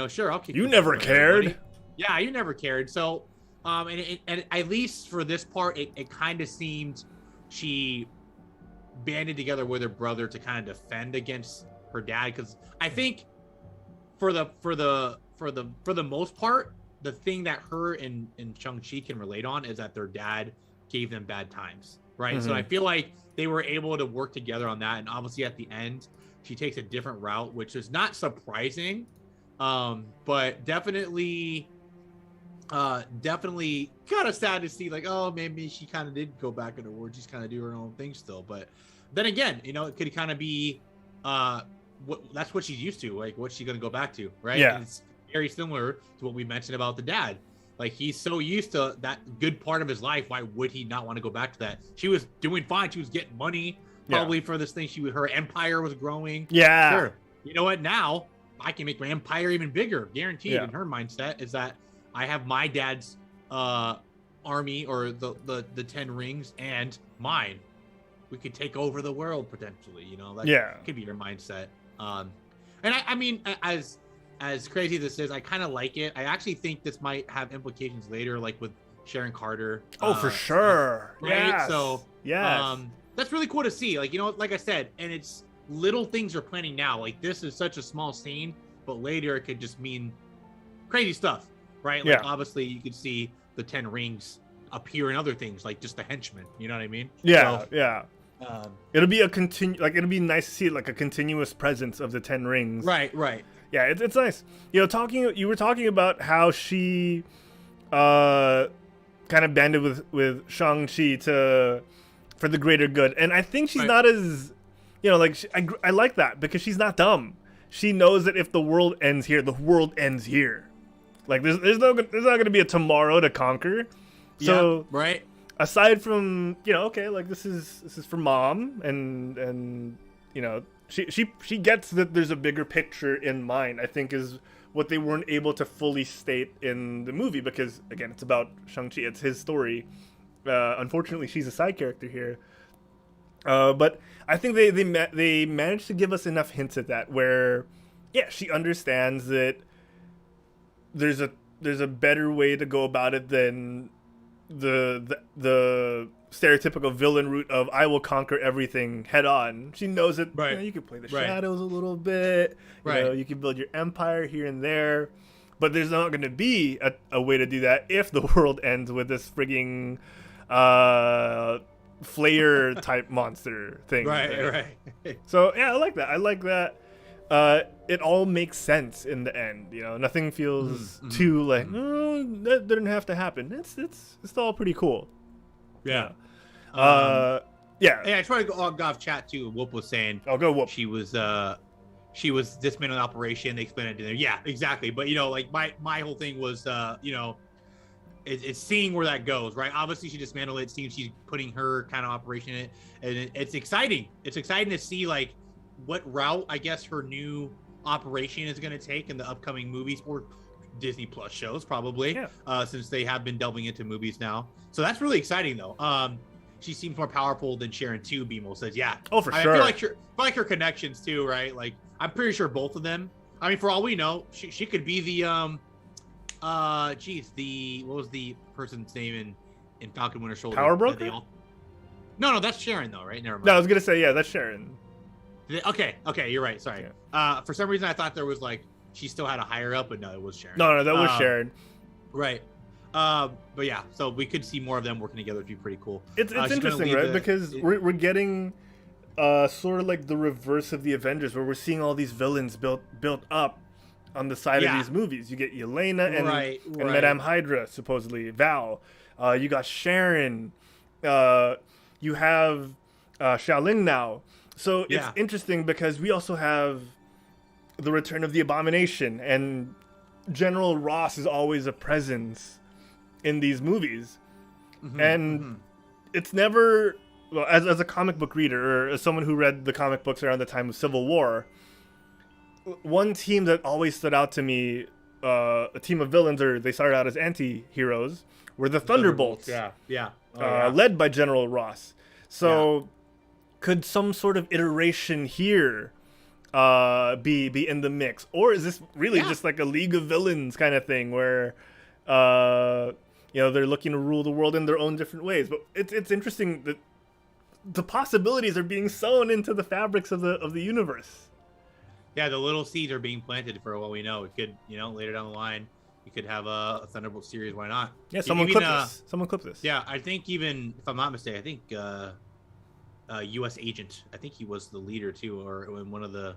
Sure, I'll kick you never cared. Yeah, you never cared. So, and at least for this part, it kind of seemed she banded together with her brother to kind of defend against her dad, because I think for the most part, the thing that her and Shang-Chi can relate on is that their dad gave them bad times, right? So I feel like they were able to work together on that, and obviously at the end she takes a different route, which is not surprising, but definitely kind of sad to see, like, oh, maybe she kind of did go back into war. She's kind of do her own thing still, but then again, it could kind of be that's what she's used to, like what's she gonna go back to, right? Yeah. And it's very similar to what we mentioned about the dad. Like, he's so used to that good part of his life. Why would he not want to go back to that? She was doing fine. She was getting money probably for this thing. Her empire was growing. Yeah. Sure. You know what? Now I can make my empire even bigger. Guaranteed. In her mindset is that I have my dad's army, or the 10 rings, and mine. We could take over the world potentially. That could be your mindset. And I mean, as crazy as this is, I kind of like it. I actually think this might have implications later, like with Sharon Carter. Oh, for sure. Right? Yes. So, yes. That's really cool to see. Like, like I said, and it's little things are planning now. Like, this is such a small scene, but later it could just mean crazy stuff, right? Like, obviously you could see the 10 rings appear in other things, like just the henchmen. You know what I mean? Yeah, so, yeah. It'll be it'll be nice to see like a continuous presence of the 10 rings. Right. Yeah, it's nice. You were talking about how she kind of banded with Shang-Chi for the greater good. And I think she's not as, I like that because she's not dumb. She knows that if the world ends here, the world ends here. Like, there's not going to be a tomorrow to conquer. So, right. Aside from, okay, like this is for mom, and she gets that there's a bigger picture in mind, I think, is what they weren't able to fully state in the movie, because again, it's about Shang-Chi, it's his story. Unfortunately, she's a side character here. But I think they managed to give us enough hints at that, where she understands that there's a better way to go about it than the stereotypical villain route of I will conquer everything head on. She knows that you can play the shadows a little bit, you can build your empire here and there, but there's not going to be a way to do that if the world ends with this frigging Flayer type monster thing. Right. So I like that. It all makes sense in the end. Nothing feels too like, oh, that didn't have to happen. It's all pretty cool. Yeah. Yeah. I tried to go off chat too. Whoop was saying, "Oh, go Whoop." She was dismantling the operation. They explained it to them. Yeah, exactly. But like my whole thing was, it's seeing where that goes, right? Obviously, she dismantled it. Seems she's putting her kind of operation in it, and it's exciting. It's exciting to see like what route, I guess, her new operation is going to take in the upcoming movies or Disney Plus shows, probably, since they have been delving into movies now. So that's really exciting, though. She seems more powerful than Sharon too. BMO says, "Yeah, oh, for sure." I feel like her connections too, right? Like, I'm pretty sure both of them. I mean, for all we know, she could be the what was the person's name in Falcon Winter Soldier? Power Broker? No, that's Sharon though, right? Never mind. No, I was gonna say that's Sharon. Okay, you're right. Sorry. Yeah. For some reason, I thought there was like she still had a higher up, but no, it was Sharon. No, that was Sharon. Right. But yeah, so we could see more of them working together. It'd be pretty cool. It's interesting, right? Because we're getting sort of like the reverse of the Avengers, where we're seeing all these villains built up on the side of these movies. You get Yelena and Madame Hydra, supposedly Val. You got Sharon. You have Xiaoling now. So it's interesting because we also have the return of the Abomination, and General Ross is always a presence in these movies. And it's never, well, as a comic book reader, or as someone who read the comic books around the time of Civil War, one team that always stood out to me a team of villains, or they started out as anti-heroes, were the Thunderbolts. Yeah. Led by General Ross. So could some sort of iteration here be in the mix, or is this really just like a League of Villains kind of thing where they're looking to rule the world in their own different ways? But it's interesting that the possibilities are being sown into the fabrics of the universe. Yeah, the little seeds are being planted for what we know. It could, later down the line, you could have a Thunderbolt series. Why not? Yeah, someone clip this. Yeah, I think even, if I'm not mistaken, I think U.S. Agent, I think he was the leader too, or in one of the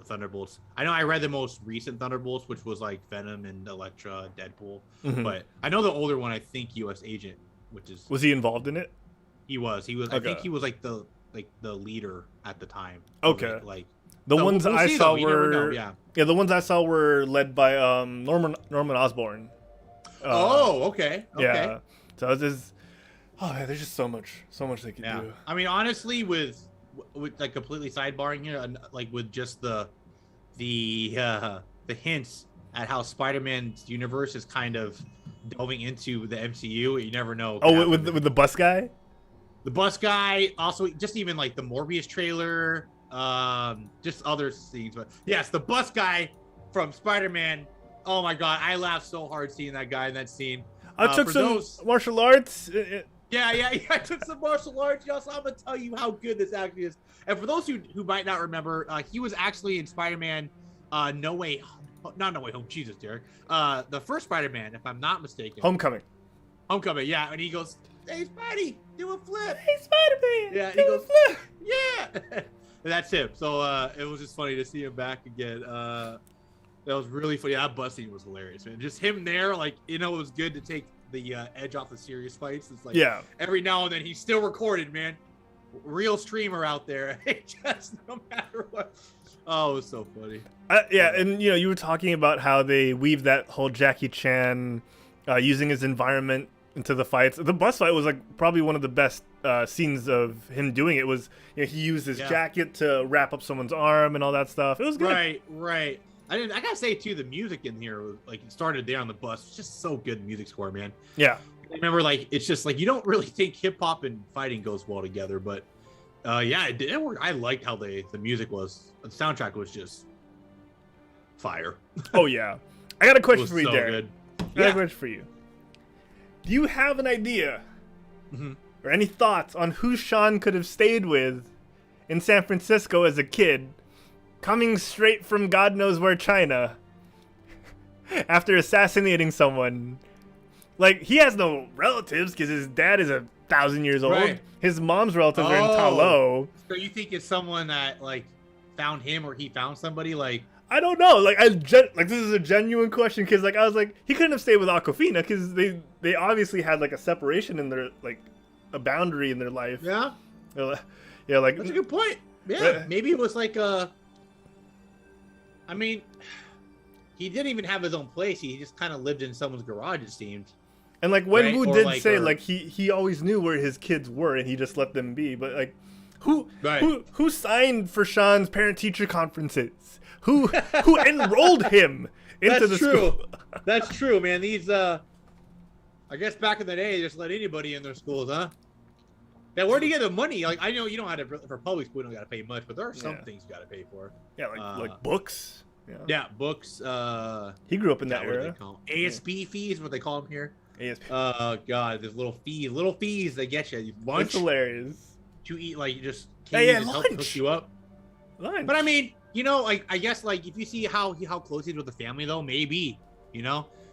Thunderbolts. I know I read the most recent Thunderbolts, which was like Venom and Elektra, Deadpool. But I know the older one, I think U.S. Agent, which is... Was he involved in it? He was. Okay. I think he was like the leader at the time. Okay. The ones I saw were the ones I saw were led by Norman Osborn. Okay. Yeah. So it's just, there's just so much they can do. I mean, honestly, with like completely sidebarring here, like with just the hints at how Spider-Man's universe is kind of delving into the MCU, you never know. Oh, with the bus guy. The bus guy, also just even like the Morbius trailer. Just other scenes, but yes, the bus guy from Spider-Man. Oh my god, I laughed so hard seeing that guy in that scene. I took some martial arts. Yeah, I took some martial arts. So I'm gonna tell you how good this actor is. And for those who might not remember, he was actually in Spider-Man, No Way Home. Jesus, Derek. The first Spider-Man, if I'm not mistaken. Homecoming, yeah. And he goes, "Hey, Spidey, do a flip." Hey, Spider-Man. Yeah, he goes, "Flip." Yeah. That's him. So it was just funny to see him back again. That was really funny. That bus scene was hilarious, man. Just him there, like, it was good to take the edge off the serious fights. It's like every now and then he's still recorded, man. Real streamer out there. Just no matter what. Oh, it was so funny. And you were talking about how they weave that whole Jackie Chan using his environment into the fights. The bus fight was like probably one of the best scenes of him doing it. Was he used his jacket to wrap up someone's arm and all that stuff. It was good. Right. I gotta say too, the music in here, like, it started there on the bus. It's just so good music score, man. Yeah. I remember, like, it's just like you don't really think hip hop and fighting goes well together, but it did work. I liked how the music was. The soundtrack was just fire. Oh yeah. I got a question for you, Darren. Good. I got a question for you. Do you have an idea or any thoughts on who Sean could have stayed with in San Francisco as a kid, coming straight from God knows where, China, after assassinating someone? Like, he has no relatives because his dad is 1,000 years old. Right. His mom's relatives are in Talo. So you think it's someone that, like, found him, or he found somebody, like... I don't know. Like, this is a genuine question, because, like, I was like, he couldn't have stayed with Awkwafina because they obviously had, like, a separation in their, like, a boundary in their life. Yeah. Yeah, like... That's a good point. Yeah, maybe it was like I mean, he didn't even have his own place. He just kind of lived in someone's garage, it seemed. And, like, Wenwu did say, like, he always knew where his kids were, and he just let them be. But, like, who signed for Sean's parent-teacher conferences? Who enrolled him into the school? That's true, man. These, I guess back in the day, they just let anybody in their schools, huh? Now, where do you get the money? Like, I know you don't have to, for public school, you don't got to pay much, but there are some things you got to pay for. Yeah, like books. Yeah, books. He grew up in that era. ASP fees, what they call them here. ASP. Oh God, there's little fees they get you. Lunch. It's hilarious. To eat, like, just lunch. Hook you up. Lunch. But I mean, like, I guess, like, if you see how close he is with the family, though, maybe,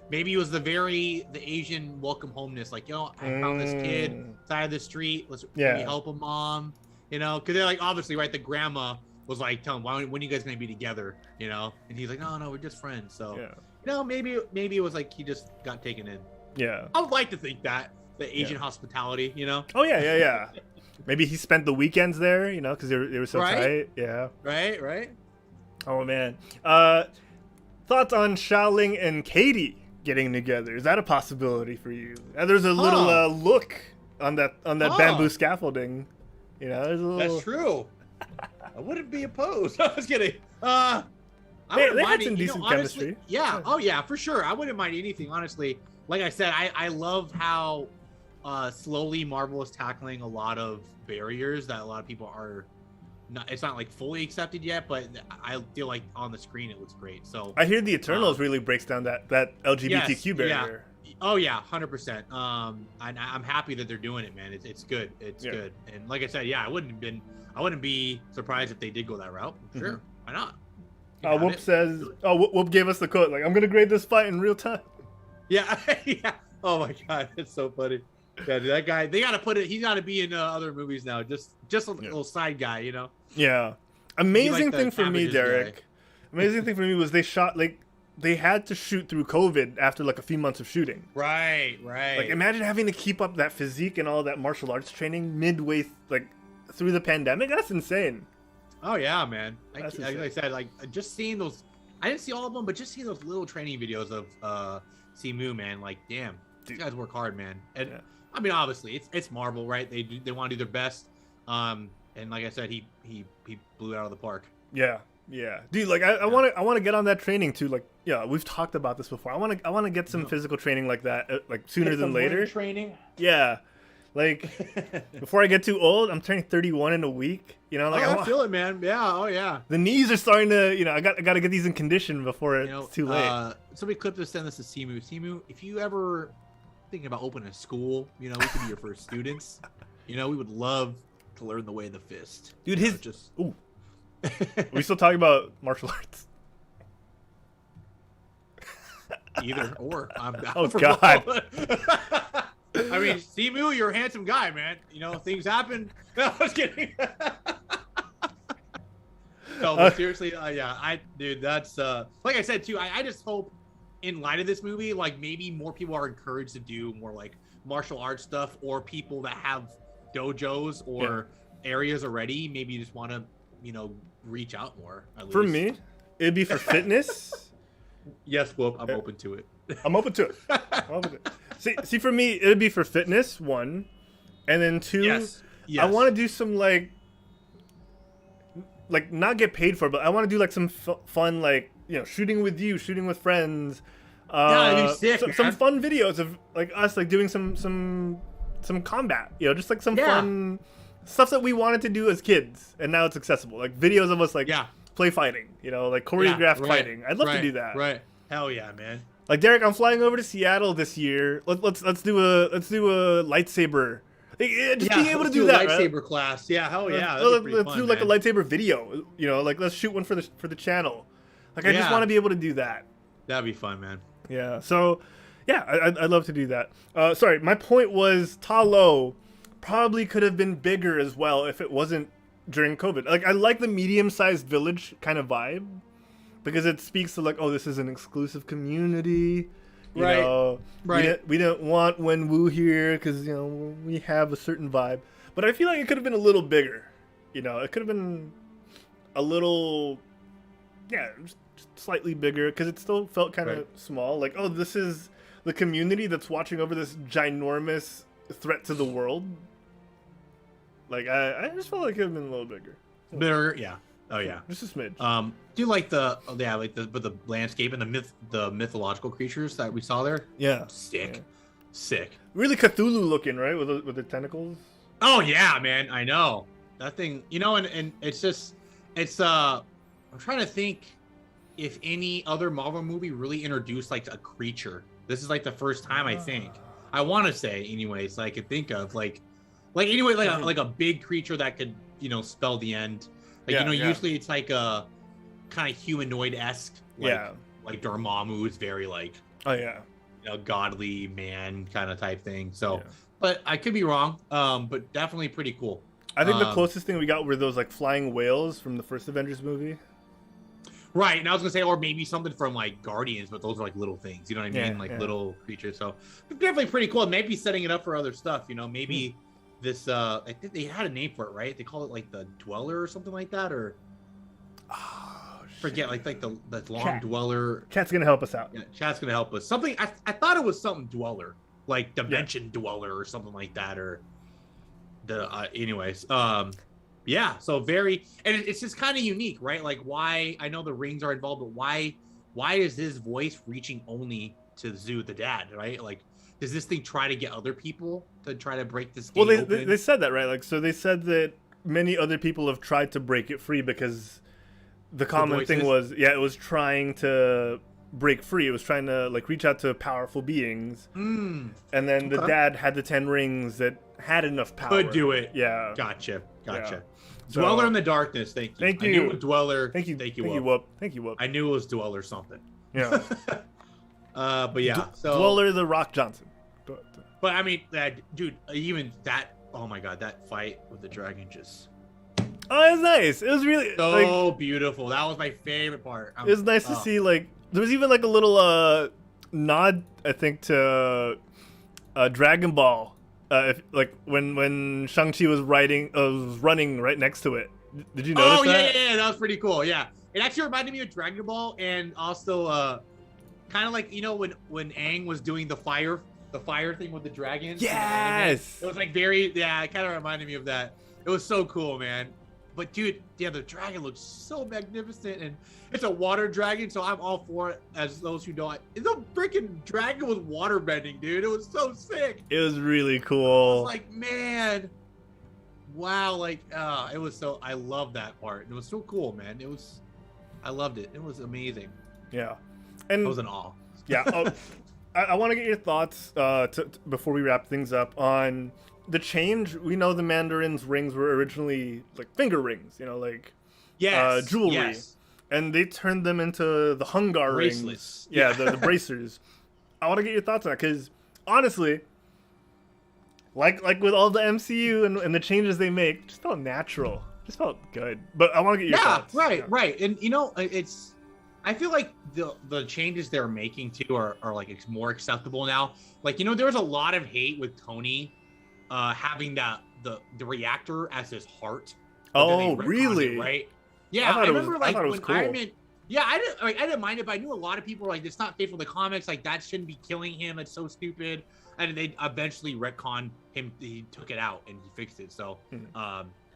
maybe it was the Asian welcome homeness. Like, I found this kid side of the street. Let's help him, mom. Because they're like, obviously, right. The grandma was like, tell him, when are you guys gonna be together? And he's like, no, we're just friends. So, maybe it was like he just got taken in. Yeah. I would like to think that the Asian hospitality. Oh yeah. Maybe he spent the weekends there. Because they were so tight. Yeah. Right. Oh man. Thoughts on Xiaoling and Katie getting together? Is that a possibility for you? There's a little look on that bamboo scaffolding. There's a little... That's true. I wouldn't be opposed. I was kidding. I I wouldn't they mind had some it, you know, decent honestly, chemistry. Yeah. Oh yeah, for sure. I wouldn't mind anything, honestly. Like I said, I love how slowly Marvel is tackling a lot of barriers that a lot of people are not. It's not like fully accepted yet, but I feel like on the screen it looks great. So I hear the Eternals really breaks down that LGBTQ yes, barrier. Yeah. Oh yeah, 100%. I'm happy that they're doing it, man. It's good. It's good. And like I said, yeah, I wouldn't be surprised if they did go that route. Sure, why not? Whoop says, Whoop gave us the quote, like, I'm gonna grade this fight in real time. Yeah, yeah. Oh my god, it's so funny. Yeah, dude, that guy, they gotta put it. He's gotta be in other movies now. Just a little side guy, you know. Yeah. Amazing thing for me, Derek. Guy. Amazing thing for me was they had to shoot through COVID after like a few months of shooting. Right. Like, imagine having to keep up that physique and all that martial arts training midway, through the pandemic. That's insane. Oh yeah, man. Like I said, like just seeing those. I didn't see all of them, but just seeing those little training videos of Simu, man. Like, damn, these guys work hard, man. And I mean, obviously, it's Marvel, right? They want to do their best. And like I said, he blew it out of the park. Yeah. Dude, like I want to get on that training too. Like, yeah, we've talked about this before. I want to get some physical training like that, like sooner than later. Training. Yeah. Like, before I get too old, I'm turning 31 in a week. You know, like I feel it, man. Yeah, oh yeah. The knees are starting to, I got to get these in condition before it's too late. Somebody clipped this, send this to Simu. Simu, if you ever thinking about opening a school, we could be your first students. We would love to learn the way of the fist. Dude, ooh. Are we still talking about martial arts? Either or. Oh God. I mean, Simu, you're a handsome guy, man. Things happen. No, I was kidding. No, but seriously, dude, that's like I said too. I just hope, in light of this movie, like maybe more people are encouraged to do more like martial arts stuff, or people that have dojos or areas already maybe just want to, reach out more. For me, it'd be for fitness. Yes, Whoop, I'm open to it. I'm open to it. See, for me, it'd be for fitness, one, and then two. Yes. I want to do some like not get paid for, but I want to do like some fun, like shooting with you, shooting with friends. That'd be sick, some fun videos of like us like doing some combat. Just like some fun stuff that we wanted to do as kids, and now it's accessible. Like videos of us like play fighting. Like choreographed fighting. I'd love to do that. Right. Hell yeah, man. Like, Derek, I'm flying over to Seattle this year. Let's do a lightsaber. Just being able to do that. Lightsaber right? class. Yeah, hell yeah. Let's do like a lightsaber video. Like let's shoot one for the channel. Like I just want to be able to do that. That'd be fun, man. Yeah. So, yeah, I'd love to do that. Sorry, my point was Ta Lo probably could have been bigger as well if it wasn't during COVID. Like I like the medium-sized village kind of vibe. Because it speaks to like, oh, this is an exclusive community, you know. Right. We don't want Wenwu here because we have a certain vibe. But I feel like it could have been a little bigger, It could have been a little, just slightly bigger because it still felt kind of small. Like, oh, this is the community that's watching over this ginormous threat to the world. Like I just felt like it could have been a little bigger. Bigger, yeah. Oh yeah, just a smidge. Do you like the landscape and the mythological creatures that we saw there? Yeah, sick. Really Cthulhu looking, right? With the tentacles. Oh yeah, man, I know that thing. And it's I'm trying to think if any other Marvel movie really introduced like a creature. This is like the first time I think. I want to say, anyways, I could think of like a big creature that could spell the end. Like, usually it's like a kind of humanoid-esque, like Dormammu is very like, godly man kind of type thing. So, but I could be wrong. But definitely pretty cool. I think the closest thing we got were those like flying whales from the first Avengers movie. Right, and I was gonna say, or maybe something from like Guardians, but those are like little things. You know what I mean? Little creatures. So definitely pretty cool. Maybe setting it up for other stuff. Maybe. This I think they had a name for it, right? They call it like the Dweller or something like that, or forget like the long Dweller. Chat's gonna help us out. Yeah, Chat's gonna help us. Something I thought it was something Dweller, like Dimension Dweller or something like that, or the anyways. Yeah, so very, and it's just kind of unique, right? Like, why? I know the rings are involved, but why is his voice reaching only to Zu, the dad, right? Like, does this thing try to get other people to try to break this gate open? They said that, right? Like, so they said that many other people have tried to break it free because the common thing was, it was trying to break free. It was trying to like reach out to powerful beings, and then the dad had the 10 rings that had enough power. Could do it. Yeah. Gotcha. Yeah. Dweller in the darkness. Thank you. Thank you. I knew it was Dweller. Thank you. Thank you, Whoop. Thank you, Whoop. I knew it was Dweller something. Yeah. But yeah. So Dweller the Rock Johnson. But I mean, dude, even that. Oh my god, that fight with the dragon just. Oh, it was nice. It was really so beautiful. That was my favorite part. It was nice to see. Like, there was even like a little nod, I think, to Dragon Ball. Like when Shang-Chi was running right next to it. Did you notice that? Yeah, that was pretty cool. Yeah, it actually reminded me of Dragon Ball, and also kind of like, you know, when Aang was doing the fire thing with the dragon. Yes. It was like very, yeah, it kind of reminded me of that. It was so cool, man. But dude, yeah, the dragon looks so magnificent, and it's a water dragon, so I'm all for it. As those who know, it's a freaking dragon with water bending, dude. It was so sick. It was really cool. I was like, man, wow, like, it was so. I love that part. It was so cool, man. I loved it. It was amazing. Yeah, and I was in awe. Yeah, I want to get your thoughts before we wrap things up on the change. We know the Mandarin's rings were originally like finger rings, you know, like jewelry, and they turned them into the Hungar rings. Yeah, the bracers. I want to get your thoughts on that because honestly, like with all the MCU and the changes they make, just felt natural, just felt good. But I want to get your thoughts. Right. And you know, I feel like the changes they're making too are like it's more acceptable now. Like, you know, there was a lot of hate with Tony having the reactor as his heart. Oh, really? Right? Yeah, I remember like when cool. Iron Man. Yeah, I didn't mind it, but I knew a lot of people were like, it's not faithful to the comics. Like, that shouldn't be killing him. It's so stupid. And they eventually retconned him. He took it out and he fixed it. So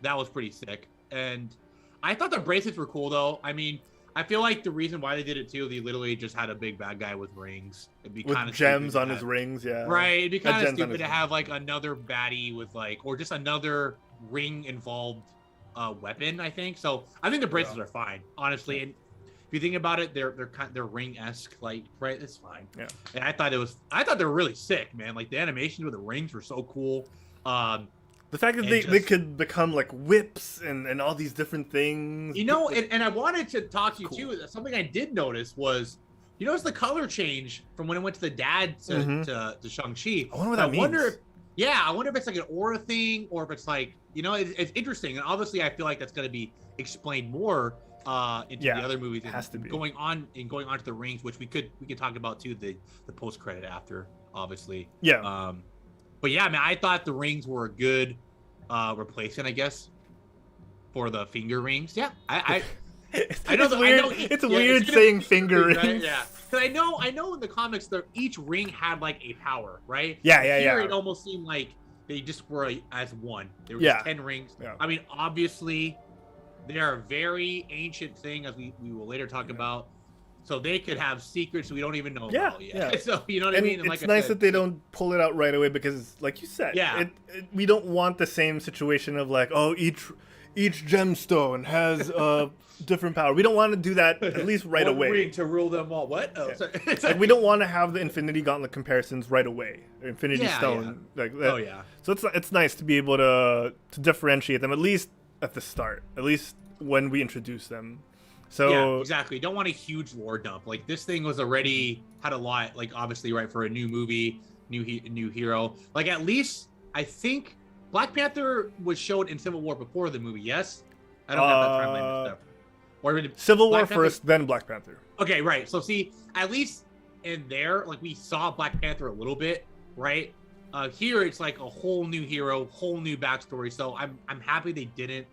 that was pretty sick. And I thought the bracelets were cool, though. I mean, I feel like the reason why they did it too, they literally just had a big bad guy with rings. It'd be kind of gems on his rings, yeah. Right. It'd be kind of stupid to have like another baddie with like, or just another ring involved weapon. I think so. I think the bracelets are fine, honestly. And if you think about it, they're ring-esque, like, right? It's fine. Yeah. And I thought they were really sick, man. Like the animations with the rings were so cool. The fact that they could become like whips and all these different things. You know, and I wanted to talk to you too. Something I did notice was, you notice the color change from when it went to the dad to Shang-Chi. I wonder what that means. I wonder if it's like an aura thing or if it's like, you know, it's interesting. And obviously I feel like that's going to be explained more into the other movies. It has to be. Going on to the rings, which we could talk about too, the post credit after, obviously. Yeah. But yeah, man, I thought the rings were a good replacement, I guess, for the finger rings. Yeah, I know. It's weird saying finger rings. Right? Yeah, because I know in the comics, each ring had like a power, right? Yeah. Here, it almost seemed like they just were as one. There were just 10 rings. Yeah. I mean, obviously, they are a very ancient thing, as we will later talk about. So they could have secrets we don't even know about yet. Yeah. So you know what I mean? And it's nice that they don't pull it out right away because, like you said, we don't want the same situation of like, oh, each gemstone has a different power. We don't want to do that at least right away. Ring to rule them all. What? Oh, sorry. Like, we don't want to have the Infinity Gauntlet comparisons right away. Or Infinity Stone. Yeah. Like that. Oh yeah. So it's nice to be able to differentiate them at least at the start, at least when we introduce them. So yeah, exactly. Don't want a huge lore dump. Like this thing was already had a lot. Like obviously, right, for a new movie, new hero. Like at least I think Black Panther was showed in Civil War before the movie. Yes, I don't have that timeline mixed up. Or Civil War first, then Black Panther. Okay, right. So see, at least in there, like we saw Black Panther a little bit, right? Here it's like a whole new hero, whole new backstory. So I'm happy they didn't.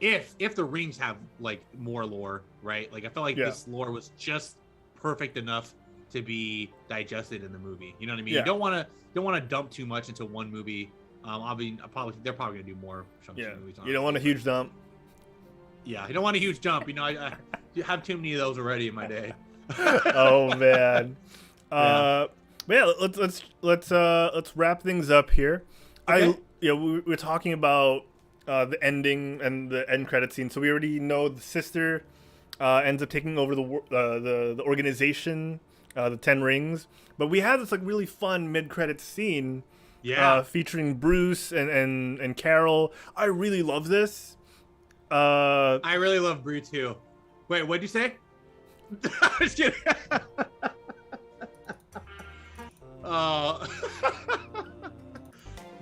If the rings have like more lore, right? Like I felt like this lore was just perfect enough to be digested in the movie. You know what I mean? You don't want to dump too much into one movie I mean, they're probably gonna do more Shang-Chi movies. You don't want a huge dump. Yeah, I don't want a huge jump. You know, I have too many of those already in my day. Oh man. But yeah, let's wrap things up here. Okay. We're talking about the ending and the end credit scene. So we already know the sister ends up taking over the organization, the 10 Rings. But we had this like really fun mid-credit scene, featuring Bruce and Carol. I really love this. I really love Brie too. Wait, what'd you say? I'm just kidding.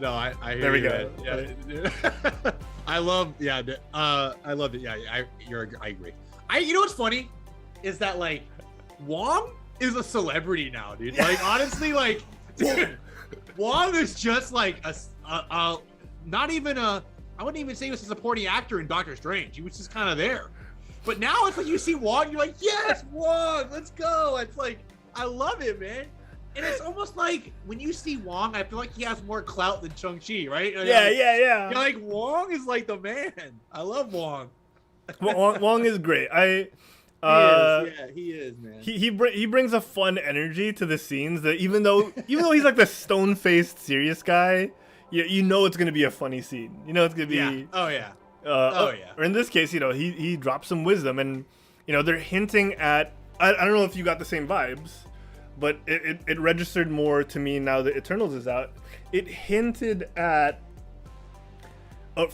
No, I hear there we you, go. Yeah. I love it. Yeah, I agree. You know what's funny is that like Wong is a celebrity now, dude. Like honestly, like dude, Wong is just like a not even a. I wouldn't even say he was a supporting actor in Doctor Strange. He was just kind of there. But now it's like you see Wong, you're like, yes, Wong, let's go. It's like I love it, man. And it's almost like when you see Wong, I feel like he has more clout than Shang-Chi, right? Yeah. You're like, Wong is like the man. I love Wong. Wong is great. He is, man. He brings a fun energy to the scenes that even though he's like the stone-faced serious guy, you know it's gonna be a funny scene. You know it's gonna be. Yeah. Oh yeah. Or in this case, he drops some wisdom, and they're hinting at. I don't know if you got the same vibes, but it registered more to me now that Eternals is out. It hinted at,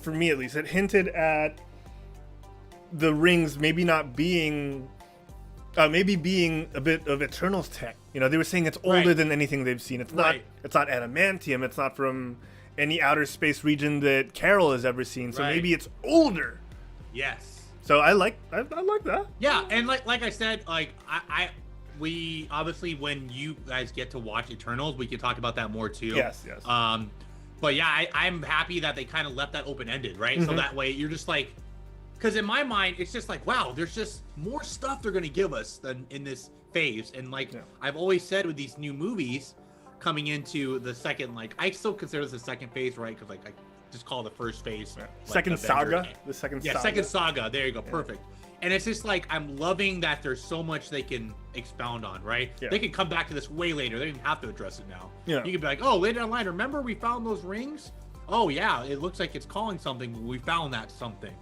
for me at least, it hinted at the rings maybe not being, maybe being a bit of Eternals tech. They were saying it's older than anything they've seen. It's not adamantium. It's not from any outer space region that Carol has ever seen. So maybe it's older. Yes. So I like that. Yeah, and like I said, like we obviously when you guys get to watch Eternals, we can talk about that more too. Yes. But yeah, I'm happy that they kind of left that open-ended, right? Mm-hmm. So that way you're just like, because in my mind, it's just like, wow, there's just more stuff they're gonna give us than in this phase. And like I've always said with these new movies coming into the second, like I still consider this the second phase, right? Because like I just call the first phase second saga. The second saga. Second saga. There you go. Perfect. And it's just like I'm loving that there's so much they can expound on, right? Yeah. They can come back to this way later. They don't even have to address it now. Yeah. You can be like, oh, later down the line, remember we found those rings? Oh yeah, it looks like it's calling something. We found that something.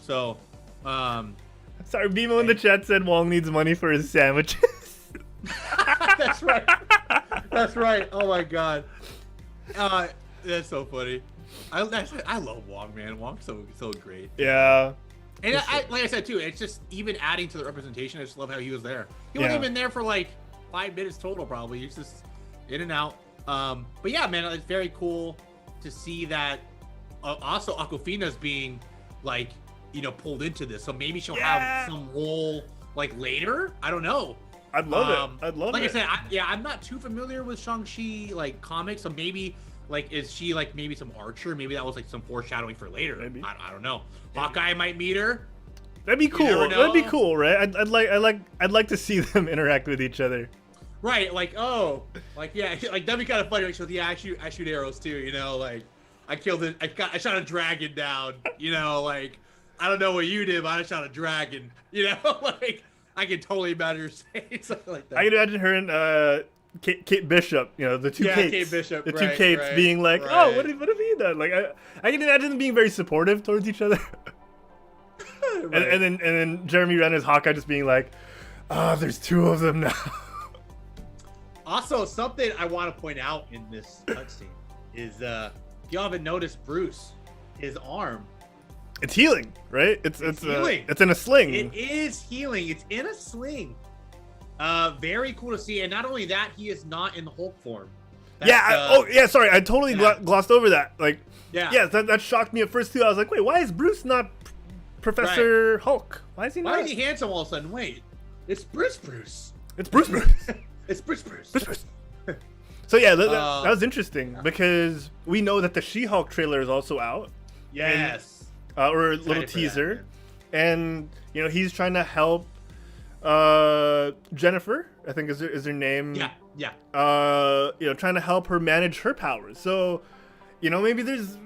So, sorry, Bimo in the chat said Wong needs money for his sandwiches. That's right. That's right. Oh my god. That's so funny. I love Wong, man. Wong's so great. Yeah. And like I said too, it's just even adding to the representation. I just love how he was there. He wasn't even there for like 5 minutes total, probably. He's just in and out. But yeah, man, it's very cool to see that. Also, Awkwafina's being like, pulled into this, so maybe she'll have some role like later. I don't know. I'd love it. I'd love like it. Like I said, I'm not too familiar with Shang-Chi like comics, so maybe like is she like maybe some archer? Maybe that was like some foreshadowing for later. Maybe. I don't know. Hawkeye might meet her. That'd be cool. That'd be cool, right? I'd like to see them interact with each other. Right, like like that'd be kind of funny. Like, so I shoot arrows too. Like I killed it. I shot a dragon down. Like I don't know what you did, but I shot a dragon. Like I can totally imagine her saying something like that. I can imagine her and Kate Bishop, the two Kates. Kate Bishop, the two Kates being like, oh, what have he done? Like I can imagine them being very supportive towards each other. and then Jeremy Renner's Hawkeye just being like, there's two of them now. Also, something I want to point out in this cutscene is if y'all haven't noticed, Bruce, his arm. It's healing, right? It's healing. It's in a sling. It is healing. It's in a sling. Very cool to see. And not only that, he is not in the Hulk form. Sorry, I totally glossed over that. Like, that shocked me at first too. I was like, wait, why is Bruce not Professor Hulk? Why is he not? Why is he handsome all of a sudden? Wait, it's Bruce. It's Bruce. It's Bruce. So yeah, that was interesting because we know that the She-Hulk trailer is also out. Yes. Or a little teaser, and he's trying to help Jennifer, I think is her name. Yeah. Trying to help her manage her powers. So, maybe there's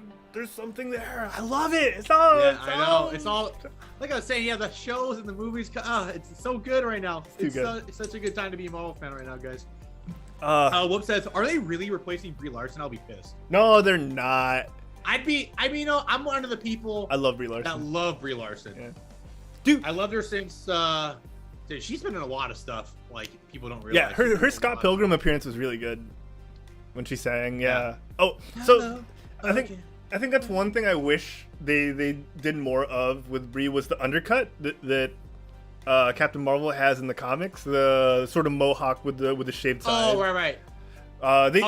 something there. I love it. It's all. Yeah, I know. It's all. Like I was saying, yeah, the shows and the movies. It's so good right now. It's such a good time to be a Marvel fan right now, guys. Whoop says, are they really replacing Brie Larson? I'll be pissed. No, they're not. I'm one of the people. I love Brie Larson. That love Brie Larson. Yeah. Dude, I loved her since. Dude, she's been in a lot of stuff. Like people don't realize. Yeah, her Scott Pilgrim appearance was really good when she sang. Yeah. Oh, so I think that's one thing I wish they did more of with Brie was the undercut that Captain Marvel has in the comics, the sort of mohawk with the shaved side. Oh, right. You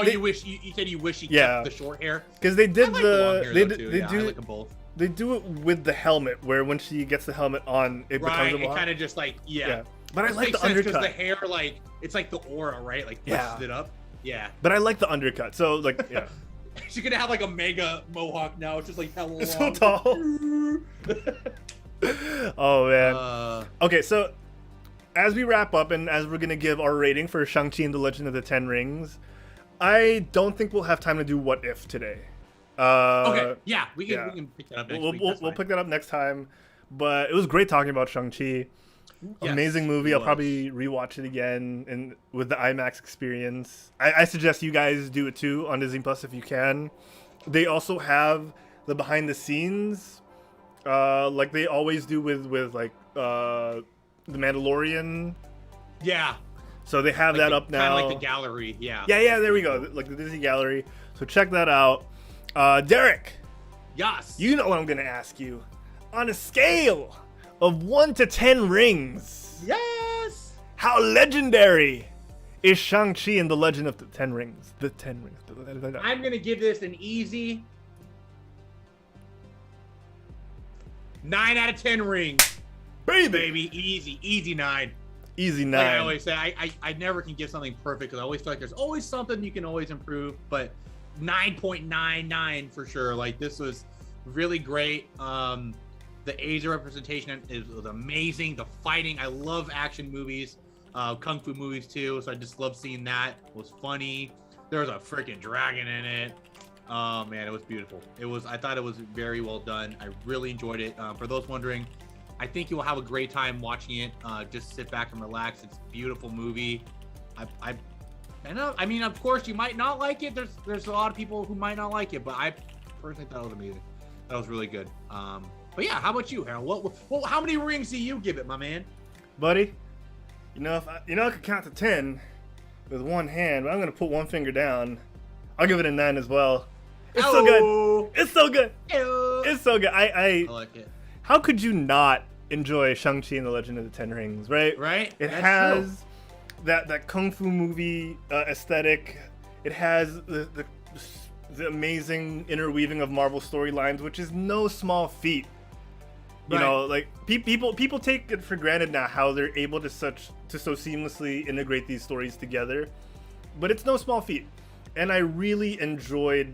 said you wish he kept the short hair, because they did I like them both. They do it with the helmet, where when she gets the helmet on, it becomes a mohawk. It kind of just like But I like the undercut because the hair, like it's like the aura, right? Like pushes it up. Yeah. But I like the undercut. So like She's gonna have like a mega mohawk now. It's just like hella long. It's so tall. Oh man. Okay, so as we wrap up and as we're gonna give our rating for Shang-Chi and the Legend of the Ten Rings, I don't think we'll have time to do What If today. Okay. Yeah, we can pick that up next week. We'll pick that up next time. But it was great talking about Shang-Chi. Yes, amazing movie. I'll probably rewatch it again and with the IMAX experience. I suggest you guys do it too on Disney Plus if you can. They also have the behind the scenes, like they always do with like the Mandalorian. Yeah. So they have that up now. Kind of like the gallery. Yeah. Yeah. There we go. Like the Disney gallery. So check that out. Derek. Yes. You know what I'm gonna ask you. On a scale of 1 to 10 rings. Yes. How legendary is Shang-Chi and the Legend of the Ten Rings? The Ten Rings. I'm gonna give this an easy 9 out of 10 rings. Baby, easy 9. Easy 9. Like I always say, I never can give something perfect because I always feel like there's always something you can always improve. But 9.99 for sure. Like this was really great. The Asia representation was amazing. The fighting, I love action movies, kung fu movies too. So I just love seeing that. It was funny. There was a freaking dragon in it. Oh man, it was beautiful. I thought it was very well done. I really enjoyed it. For those wondering, I think you will have a great time watching it. Just sit back and relax. It's a beautiful movie. I mean, of course, you might not like it. There's a lot of people who might not like it, but I personally thought it was amazing. That was really good. But yeah, how about you, Harold? How many rings do you give it, my man? Buddy, if I could count to 10 with one hand, but I'm gonna put one finger down. I'll give it a 9 as well. It's so good. It's so good. It's so good. I like it. How could you not enjoy Shang-Chi and the Legend of the Ten Rings, right? Right. It has that kung fu movie aesthetic. It has the amazing interweaving of Marvel storylines, which is no small feat. You know, like people take it for granted now how they're able to so seamlessly integrate these stories together, but it's no small feat. And I really enjoyed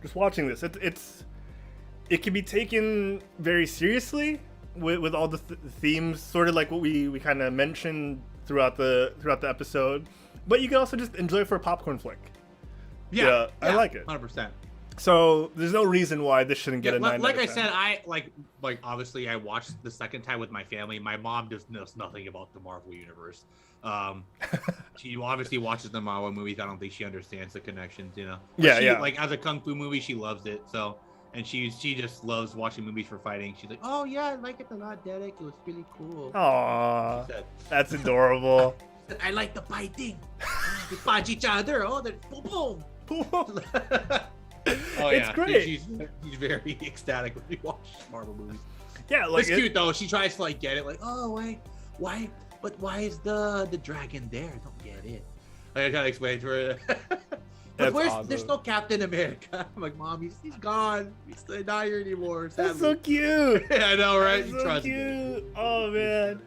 just watching this. It can be taken very seriously with all the themes, sort of like what we kind of mentioned throughout the episode, but you can also just enjoy it for a popcorn flick. Yeah, I like it. 100%. So there's no reason why this shouldn't get a 9 like out of 10. I said, I like obviously I watched the second time with my family. My mom just knows nothing about the Marvel universe. She obviously watches the Marvel movies. I don't think she understands the connections, But she, like as a kung fu movie, she loves it. So, and she just loves watching movies for fighting. She's like, oh yeah, I like it a lot, Derek. It was really cool. Aww, that's adorable. I like the fighting. We punch each other. Oh, then boom, boom. Oh, it's great. She's very ecstatic when we watch Marvel movies. Yeah, like it's cute though. She tries to like get it, like, oh why? But why is the dragon there? I don't get it. I gotta explain to her. But awesome. There's no Captain America. I'm like, Mom, he's gone. He's not here anymore. Sadly. That's so cute. Yeah, I know, right? That's so cute. Oh man.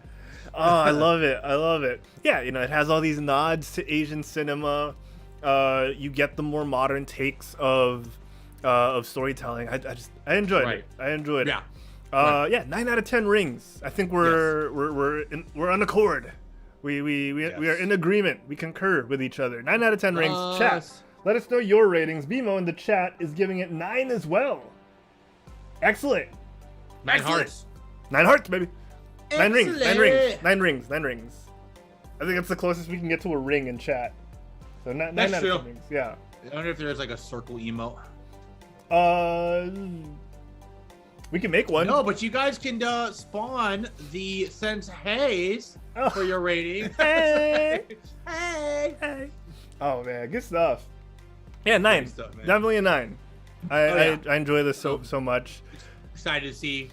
Oh, I love it. Yeah, it has all these nods to Asian cinema. You get the more modern takes of storytelling. I enjoyed it. I enjoyed it. Yeah. 9 out of 10 rings. I think we're on accord. We are in agreement. We concur with each other. 9 out of 10 rings. Chat. Let us know your ratings. BMO in the chat is giving it 9 as well. Excellent. 9 Excellent. hearts. 9 hearts, baby. 9 rings. 9 Excellent. rings. 9 rings. 9 rings. I think that's the closest we can get to a ring in chat. So 9 That's out true. of 10 rings. Yeah. I wonder if there's like a circle emote. We can make one. No, but you guys can spawn the Sense Haze for your rating. Hey. Hey. Hey. Oh man, good stuff. Yeah, 9. Stuff, man. Definitely a 9. yeah. I enjoy this so much. Excited to see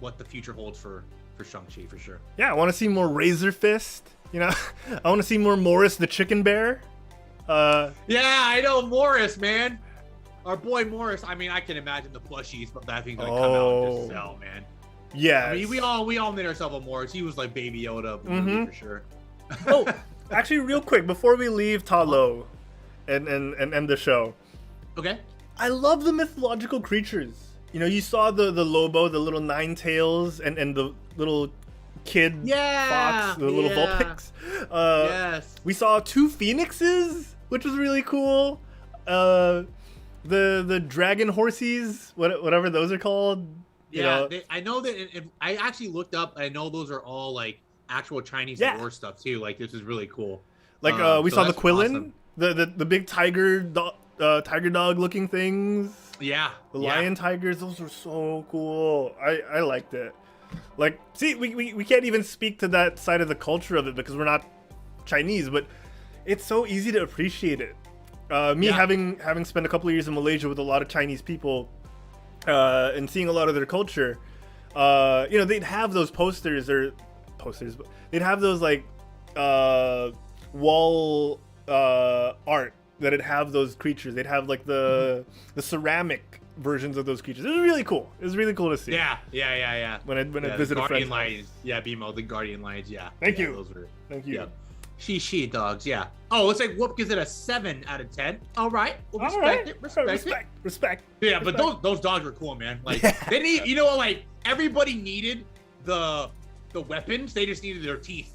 what the future holds for Shang-Chi for sure. Yeah, I want to see more Razor Fist. You know, I want to see more Morris the Chicken Bear. Yeah, I know Morris, man. Our boy Morris. I mean, I can imagine the plushies, but that thing's gonna come out and just sell, man. Yeah. I mean, we all made ourselves a Morris. He was like Baby Yoda of the movie for sure. Oh, actually, real quick before we leave Talo and end the show. Okay. I love the mythological creatures. You know, you saw the Lobo, the little Nine Tails, and the little kid fox, the little Vulpix. Yes. We saw 2 phoenixes, which was really cool. The dragon horsies, whatever those are called. Yeah, I know that. I actually looked up. I know those are all like actual Chinese lore stuff too. Like this is really cool. Like we saw the Quillin, awesome. the big tiger dog looking things. Yeah. The lion tigers. Those are so cool. I liked it. Like, see, we can't even speak to that side of the culture of it because we're not Chinese, but it's so easy to appreciate it. Having spent a couple of years in Malaysia with a lot of Chinese people, and seeing a lot of their culture, you know, they'd have those posters, but they'd have those like wall art that'd have those creatures. They'd have like the ceramic versions of those creatures. It was really cool. It was really cool to see. Yeah. When I visited a friend's lions. Yeah, BMO, the Guardian Lions. Yeah. Thank you. Those were. Thank you. Yeah. She dogs. Yeah. Oh, looks like Whoop gives it a 7 out of 10. All right. We'll respect it. Respect. Yeah, but those dogs were cool, man. Like they need, you know, like everybody needed the weapons. They just needed their teeth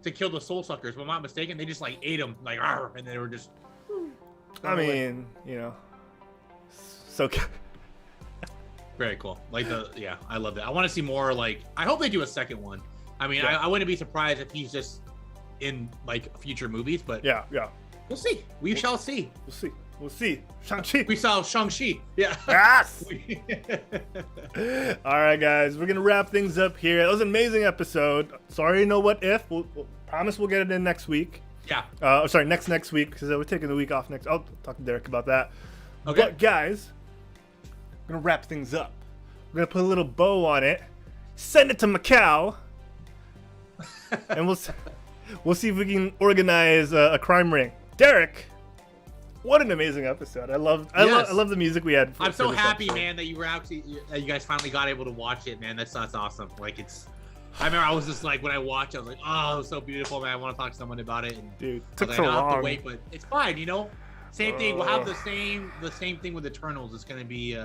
to kill the soul suckers. If I'm not mistaken, they just like ate them, like, and they were just. I mean, you know, so good. Very cool. Like I love that. I want to see more. Like, I hope they do a second one. I mean, I wouldn't be surprised if he's just in like future movies, but yeah, we'll see. We shall see. We'll see. Shang-Chi. We saw Shang-Chi. Yeah. Yes. All right, guys, we're gonna wrap things up here. That was an amazing episode. Sorry, no what if. We'll promise we'll get it in next week. Yeah. Sorry, next week because we're taking the week off next. I'll talk to Derek about that. Okay. But guys, we're gonna wrap things up. We're gonna put a little bow on it. Send it to Macau. And we'll see if we can organize a crime ring. Derek, what an amazing episode! I love the music we had. I'm so happy, man, that you guys finally got able to watch it, man. That's awesome. Like I remember I was just like when I watched, I was like, oh, it was so beautiful, man. I want to talk to someone about it. And dude, took so long. I have to wait, but it's fine, you know. Same thing. We'll have the same thing with Eternals. It's gonna be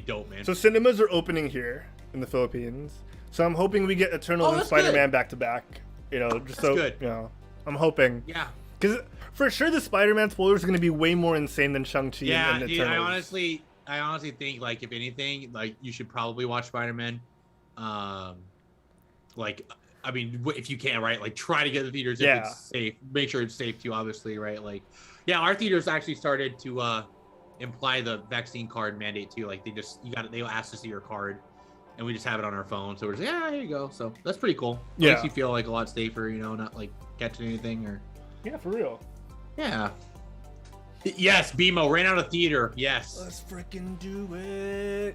dope, man. So cinemas are opening here in the Philippines. So I'm hoping we get Eternals and Spider-Man back to back. You know, just so good. You know, I'm hoping. Yeah. Because for sure the Spider-Man spoilers are going to be way more insane than Shang-Chi and dude, Eternals. I honestly think like if anything, like you should probably watch Spider-Man. Like, I mean, if you can, right? Like, try to get the theaters if it's safe. Make sure it's safe too, obviously, right? Like, yeah, our theaters actually started to imply the vaccine card mandate too. Like, they ask to see your card. And we just have it on our phone, so we're just here you go. So that's pretty cool. It makes you feel like a lot safer, you know, not like catching anything or. Yeah, for real. Yeah. Yes, BMO ran out of theater. Yes. Let's freaking do it.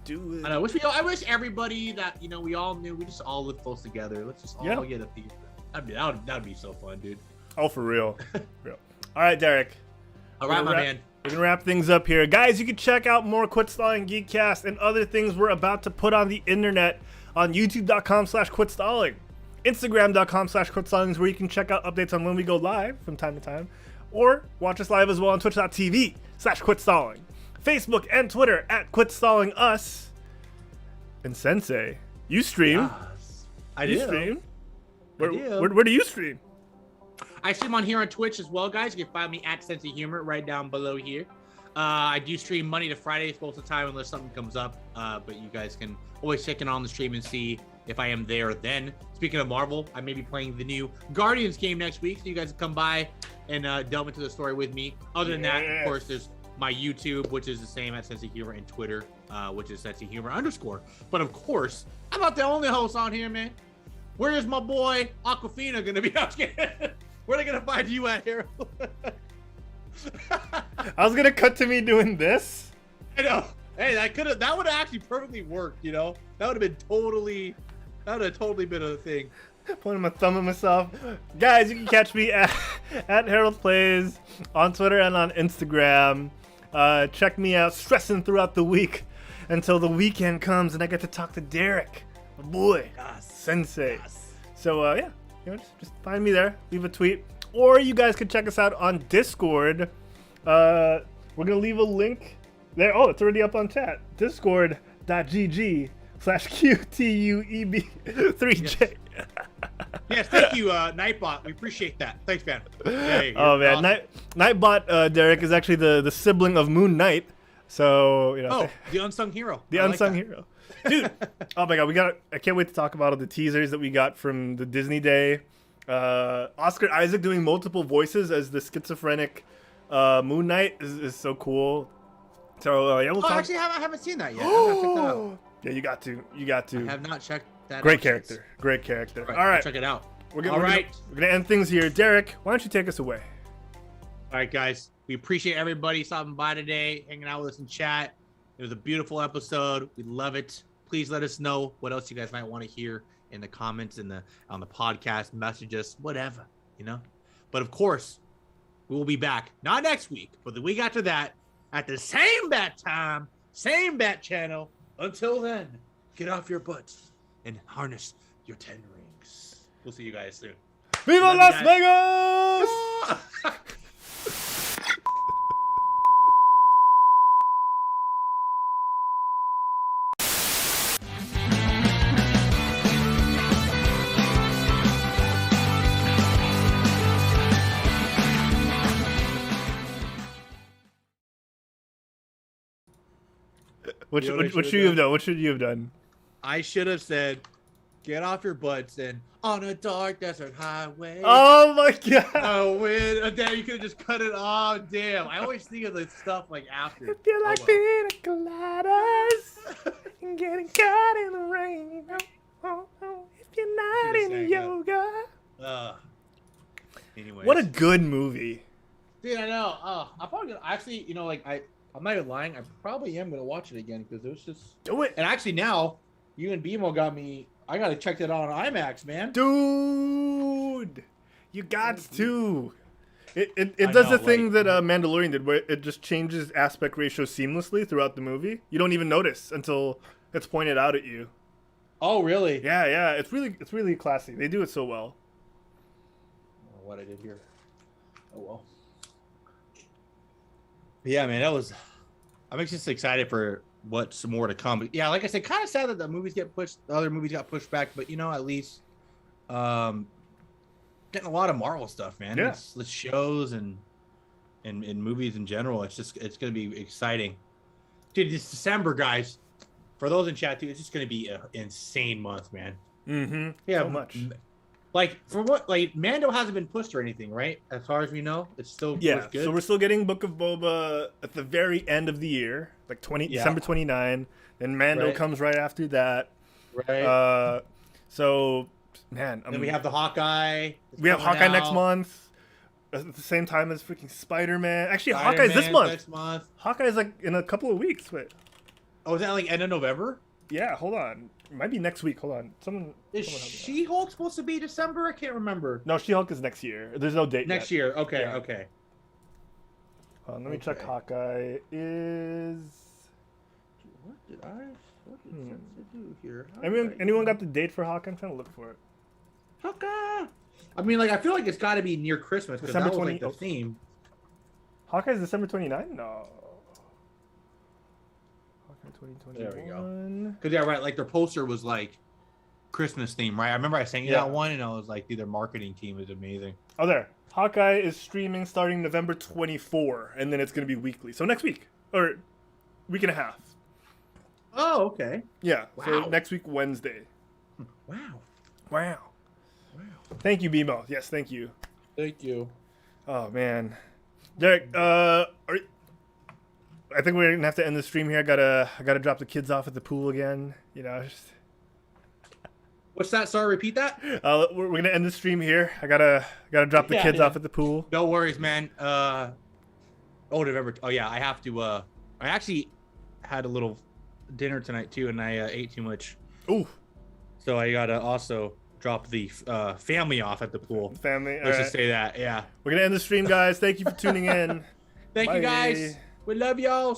Do it. I know. I wish everybody that we all knew. We just all live close together. Let's just all get a theater. That'd be so fun, dude. Oh, for real. Real. All right, Derek. All right, my man. We're going to wrap things up here. Guys, you can check out more Quit Stalling Geekcast and other things we're about to put on the internet on youtube.com/quitstalling. Instagram.com/quitstalling is where you can check out updates on when we go live from time to time. Or watch us live as well on twitch.tv/quitstalling. Facebook and Twitter @quitstallingus. And Sensei, you stream. Yes, I do. You stream? Where do you stream? I stream on here on Twitch as well, guys. You can find me at Sense of Humor right down below here. I do stream Monday to Friday most of the time unless something comes up. But you guys can always check in on the stream and see if I am there then. Speaking of Marvel, I may be playing the new Guardians game next week, so you guys can come by and delve into the story with me. Other than that, of course, there's my YouTube, which is the same at Sense of Humor, and Twitter, which is Sense of Humor _. But of course, I'm not the only host on here, man. Where is my boy Aquafina gonna be? Where are they gonna find you at, Harold? I was gonna cut to me doing this. I know. Hey, that would have actually perfectly worked, you know? That would have totally been a thing. Pointing my thumb at myself. Guys, you can catch me at Herald Plays on Twitter and on Instagram. Check me out stressing throughout the week until the weekend comes and I get to talk to Derek, my boy, Sensei. So yeah, you know, just find me there, leave a tweet, or you guys can check us out on Discord. We're gonna leave a link there. Oh, it's already up on chat. Discord.gg/QTUEB3J. Yes, thank you, Nightbot. We appreciate that. Thanks, man. Hey, oh man, awesome. Nightbot Derek is actually the sibling of Moon Knight. So you know. Oh, the unsung hero. The unsung hero, dude. Oh my god, I can't wait to talk about all the teasers that we got from the Disney Day. Oscar Isaac doing multiple voices as the schizophrenic Moon Knight is so cool. So yeah, we'll talk. Actually, I haven't seen that yet. I'm gonna check that out. Yeah, you got to. I have not checked that. Great out character. since. Great character. All right, check it out. We're gonna end things here. Derek, why don't you take us away? All right, guys. We appreciate everybody stopping by today, hanging out with us in chat. It was a beautiful episode. We love it. Please let us know what else you guys might want to hear in the comments on the podcast. Message us, whatever, you know. But of course, we will be back not next week, but the week after that at the same bat time, same bat channel. Until then, get off your butts and harness your 10 rings. We'll see you guys soon. Viva Las Vegas! What should you have done? What should you have done? I should have said, get off your butts and on a dark desert highway. Oh my god! Damn, you could have just cut it off. Damn, I always think of the stuff like after. If you like pina coladas and getting caught in the rain, if you're not into yoga. Anyways. What a good movie. Dude, I know. I'm probably gonna actually, you know, like I'm not even lying. I probably am gonna watch it again because it was just. Do it. And actually now, you and BMO got me. I gotta check that out on IMAX, man. Dude, you got to. It does the thing that Mandalorian did, where it just changes aspect ratio seamlessly throughout the movie. You don't even notice until it's pointed out at you. Oh, really? Yeah. It's really classy. They do it so well. I don't know what I did here. Oh well. Yeah, man, I'm just excited for what's more to come. But yeah, like I said, kind of sad that the other movies got pushed back, but you know, at least getting a lot of Marvel stuff, man. Yeah. It's shows and movies in general. It's gonna be exciting. Dude, this December, guys, for those in chat too, it's just gonna be an insane month, man. Mm-hmm. Yeah, so much. Like Mando hasn't been pushed or anything, right? As far as we know, it's still pushed good. So we're still getting Book of Boba at the very end of the year, like December 29. Then Mando comes right after that. Right. So, man. Then we have the Hawkeye. We have Hawkeye next month. At the same time as freaking Spider-Man. Actually, Hawkeye's this month. Next month. Hawkeye's like in a couple of weeks. Wait. Oh, is that like end of November? Yeah, hold on. It might be next week. Hold on. Someone She-Hulk supposed to be December? I can't remember. No, She-Hulk is next year. There's no date next yet. year. Okay, yeah. Okay. Hold on, let me check. Hawkeye is... What did sense to do here? Anyone got the date for Hawkeye? I'm trying to look for it. Hawkeye! I mean, like, I feel like it's got to be near Christmas because that was like the theme. Hawkeye's December 29? No. 2021. There we go. Because yeah, right. Like their poster was like Christmas theme, right? I remember I sang that one, and I was like, dude, their marketing team is amazing. Oh, there. Hawkeye is streaming starting November 24, and then it's going to be weekly. So next week, or week and a half. Oh, okay. Yeah, Wow. so next week, Wednesday. Wow. Wow. Thank you, BMO. Yes, thank you. Thank you. Oh, man. Derek, I think we're going to have to end the stream here. I gotta drop the kids off at the pool again. You know, What's that? Sorry, repeat that. we're going to end the stream here. I gotta drop the kids off at the pool. No worries, man. November. Oh yeah, I have to. I actually had a little dinner tonight too, and I ate too much. Ooh. So I gotta also drop the family off at the pool. Family. Let's just say that. Yeah. We're gonna end the stream, guys. Thank you for tuning in. Thank you, guys. We love y'all.